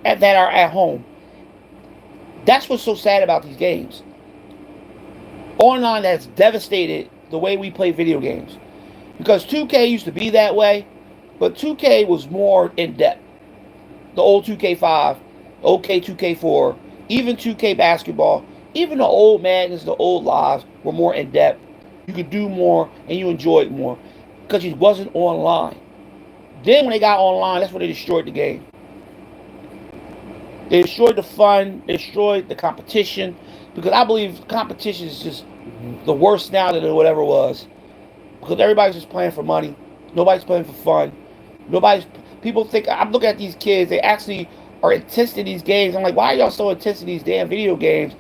that are at home. That's what's so sad about these games. Online has devastated the way we play video games. Because 2K used to be that way, but 2K was more in depth. The old 2K5, OK 2K4, even 2K basketball, even the old Madness, the old lives were more in depth. You could do more and you enjoyed more because it wasn't online. Then when they got online, that's when they destroyed the game. They destroyed the fun, they destroyed the competition, because I believe competition is just the worst now than it ever was. Because everybody's just playing for money. Nobody's playing for fun. Nobody's. People think, I'm looking at these kids, they actually are intense in these games. I'm like, why are y'all so intense in these damn video games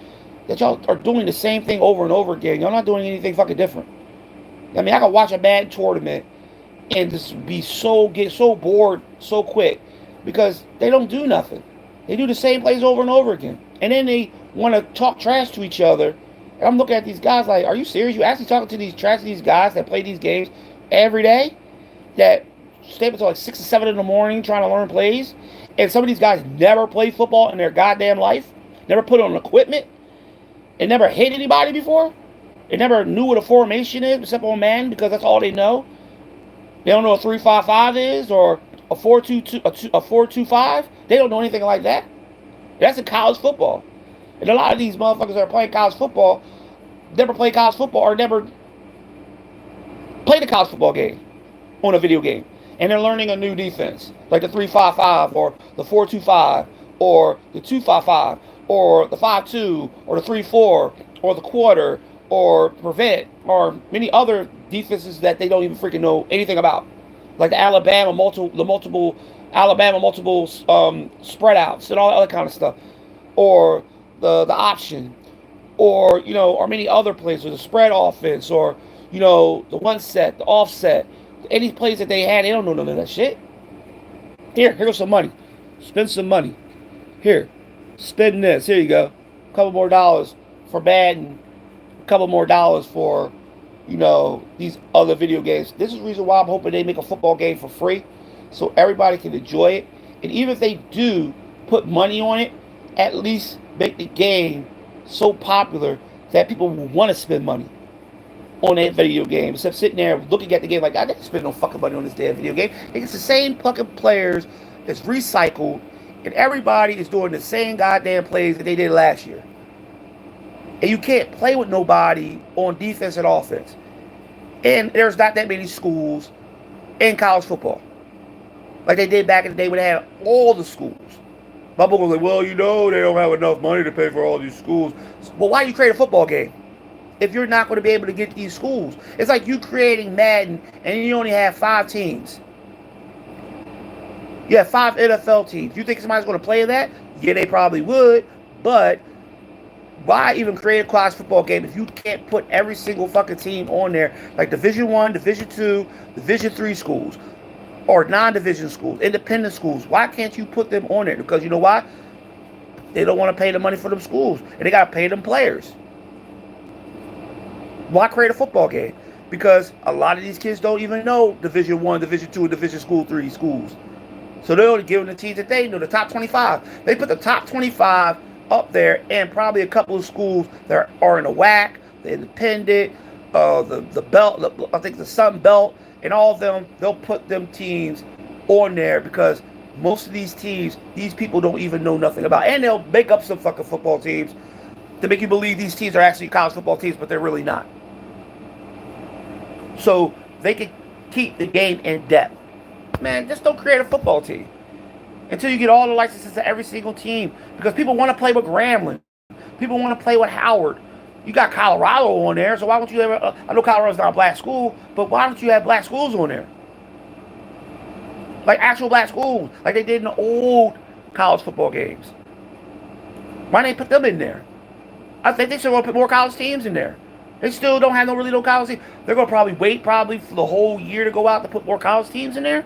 that y'all are doing the same thing over and over again? Y'all not doing anything fucking different. I mean, I can watch a bad tournament and just get so bored so quick because they don't do nothing. They do the same plays over and over again. And then they want to talk trash to each other. And I'm looking at these guys like, are you serious? You actually talking to these guys that play these games every day? That stay up until like 6 or 7 in the morning trying to learn plays? And some of these guys never played football in their goddamn life. Never put on equipment. And never hit anybody before. They never knew what a formation is except on man because that's all they know. They don't know what a 3-5-5 is or a 4-2-2, a 4-2-5. They don't know anything like that. That's in college football. And a lot of these motherfuckers that are playing college football never played college football or never played a college football game on a video game. And they're learning a new defense, like the 3-5-5 or the 4-2-5 or the 2-5-5 or the 5-2 or the 3-4 or the quarter or prevent or many other defenses that they don't even freaking know anything about, like the multiple Alabama multiple spread outs and all that other kind of stuff, or the option, or or many other plays, or the spread offense, or the one set, the offset, any plays that they had, they don't know none of that shit. Here's some money, spend some money. Here, spend this. Here you go, a couple more dollars for Madden, a couple more dollars for these other video games. This is the reason why I'm hoping they make a football game for free so everybody can enjoy it. And even if they do put money on it, at least make the game so popular that people will want to spend money on that video game instead of sitting there looking at the game like, I didn't spend no fucking money on this damn video game. It's the same fucking players that's recycled and everybody is doing the same goddamn plays that they did last year. And you can't play with nobody on defense and offense. And there's not that many schools in college football. Like they did back in the day when they had all the schools. My book was like, well, they don't have enough money to pay for all these schools. Well, why do you create a football game if you're not going to be able to get these schools? It's like you creating Madden and you only have 5 teams. You have 5 NFL teams. You think somebody's going to play that? Yeah, they probably would. But why even create a college football game if you can't put every single fucking team on there, like Division 1, Division 2, Division 3 schools, or non-division schools, independent schools? Why can't you put them on there? Because you know why? They don't want to pay the money for them schools, and they got to pay them players. Why create a football game? Because a lot of these kids don't even know Division 1, Division 2, and Division School 3 schools. So they're only giving the teams that they know, the top 25. They put the top 25 up there, and probably a couple of schools that are in the WAC, the Independent, the Belt, I think the Sun Belt, and all of them. They'll put them teams on there because most of these teams, these people don't even know nothing about, and they'll make up some fucking football teams to make you believe these teams are actually college football teams, but they're really not. So they can keep the game in depth. Man, just don't create a football team until you get all the licenses to every single team, because people want to play with Grambling. People want to play with Howard. You got Colorado on there, so why don't you ever? I know Colorado's not a black school, but why don't you have black schools on there? Like actual black schools, like they did in the old college football games. Why didn't they put them in there? I think they should put more college teams in there. They still don't have no college teams. They're gonna probably wait for the whole year to go out to put more college teams in there.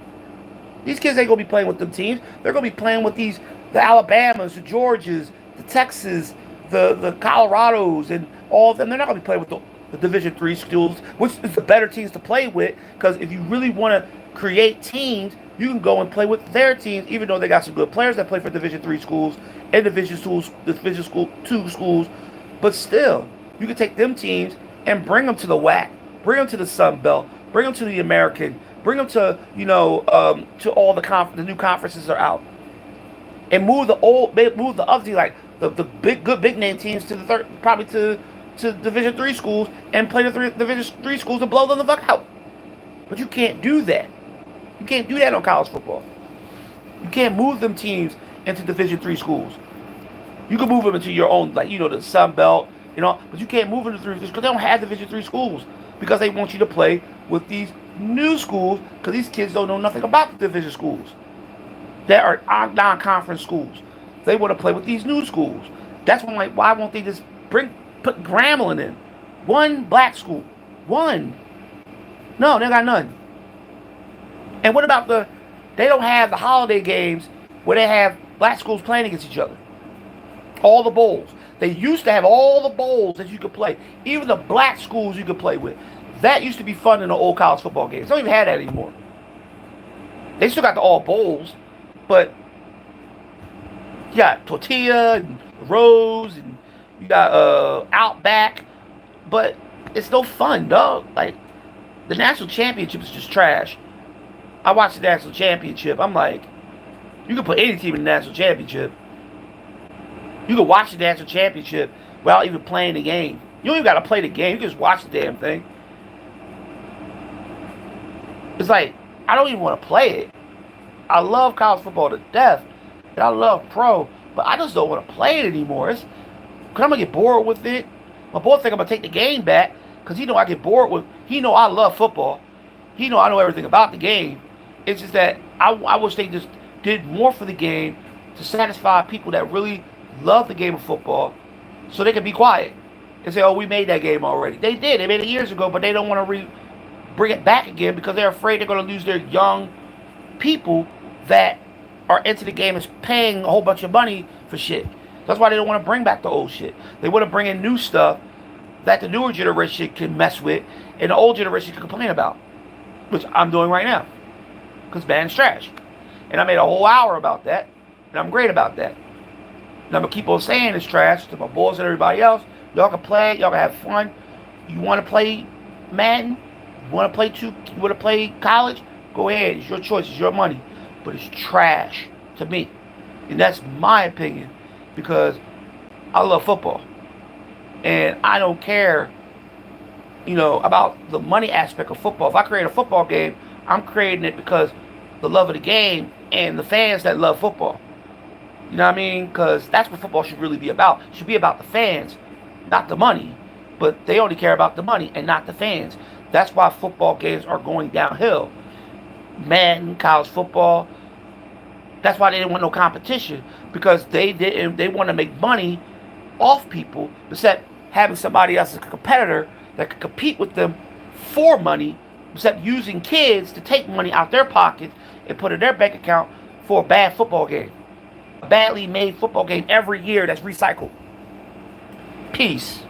These kids ain't gonna be playing with them teams. They're gonna be playing with the Alabamas, the Georgias, the Texas, the Colorados, and all of them. They're not gonna be playing with the Division III schools, which is the better teams to play with. Because if you really want to create teams, you can go and play with their teams, even though they got some good players that play for Division III schools and Division School 2 schools. But still, you can take them teams and bring them to the WAC, bring them to the Sun Belt, bring them to the American, bring them to to all the new conferences that are out, and move the other teams, like the big name teams, to the probably to Division III schools, and play the Division III schools and blow them the fuck out. But you can't do that. You can't do that on college football. You can't move them teams into Division III schools. You can move them into your own, like the Sun Belt, but you can't move them to because they don't have Division III schools, because they want you to play with these new schools, because these kids don't know nothing about the division schools that are non-conference schools. They want to play with these new schools. That's when, like, why won't they just put Grambling in? One black school. One. No, they got none. And what about they don't have the holiday games where they have black schools playing against each other. All the bowls. They used to have all the bowls that you could play. Even the black schools you could play with. That used to be fun in the old college football games. They don't even have that anymore. They still got the all bowls, but you got Tortilla and Rose, and you got Outback, but it's no fun, dog. Like, the national championship is just trash. I watched the national championship. I'm like, you can put any team in the national championship. You can watch the national championship without even playing the game. You don't even got to play the game. You can just watch the damn thing. It's like, I don't even want to play it. I love college football to death, and I love pro, but I just don't want to play it anymore. Because I'm going to get bored with it. My boy think I'm going to take the game back, because he know I get bored with. He know I love football. He know I know everything about the game. It's just that I wish they just did more for the game to satisfy people that really love the game of football, so they can be quiet and say, oh, we made that game already. They did. They made it years ago, but they don't want to bring it back again, because they're afraid they're going to lose their young people that are into the game and paying a whole bunch of money for shit. That's why they don't want to bring back the old shit. They want to bring in new stuff that the newer generation can mess with and the old generation can complain about, which I'm doing right now, because band's trash. And I made a whole hour about that, and I'm great about that. And I'm going to keep on saying it's trash to my boys and everybody else. Y'all can play. Y'all can have fun. You want to play Madden? You want to play college? Go ahead. It's your choice. It's your money. But it's trash to me. And that's my opinion, because I love football. And I don't care, about the money aspect of football. If I create a football game, I'm creating it because the love of the game and the fans that love football. You know what I mean? Because that's what football should really be about. It should be about the fans, not the money. But they only care about the money and not the fans. That's why football games are going downhill. Madden, college football. That's why they didn't want no competition, because they want to make money off people, except having somebody else as a competitor that could compete with them for money, except using kids to take money out their pocket and put in their bank account for a bad football game. A badly made football game every year that's recycled. Peace.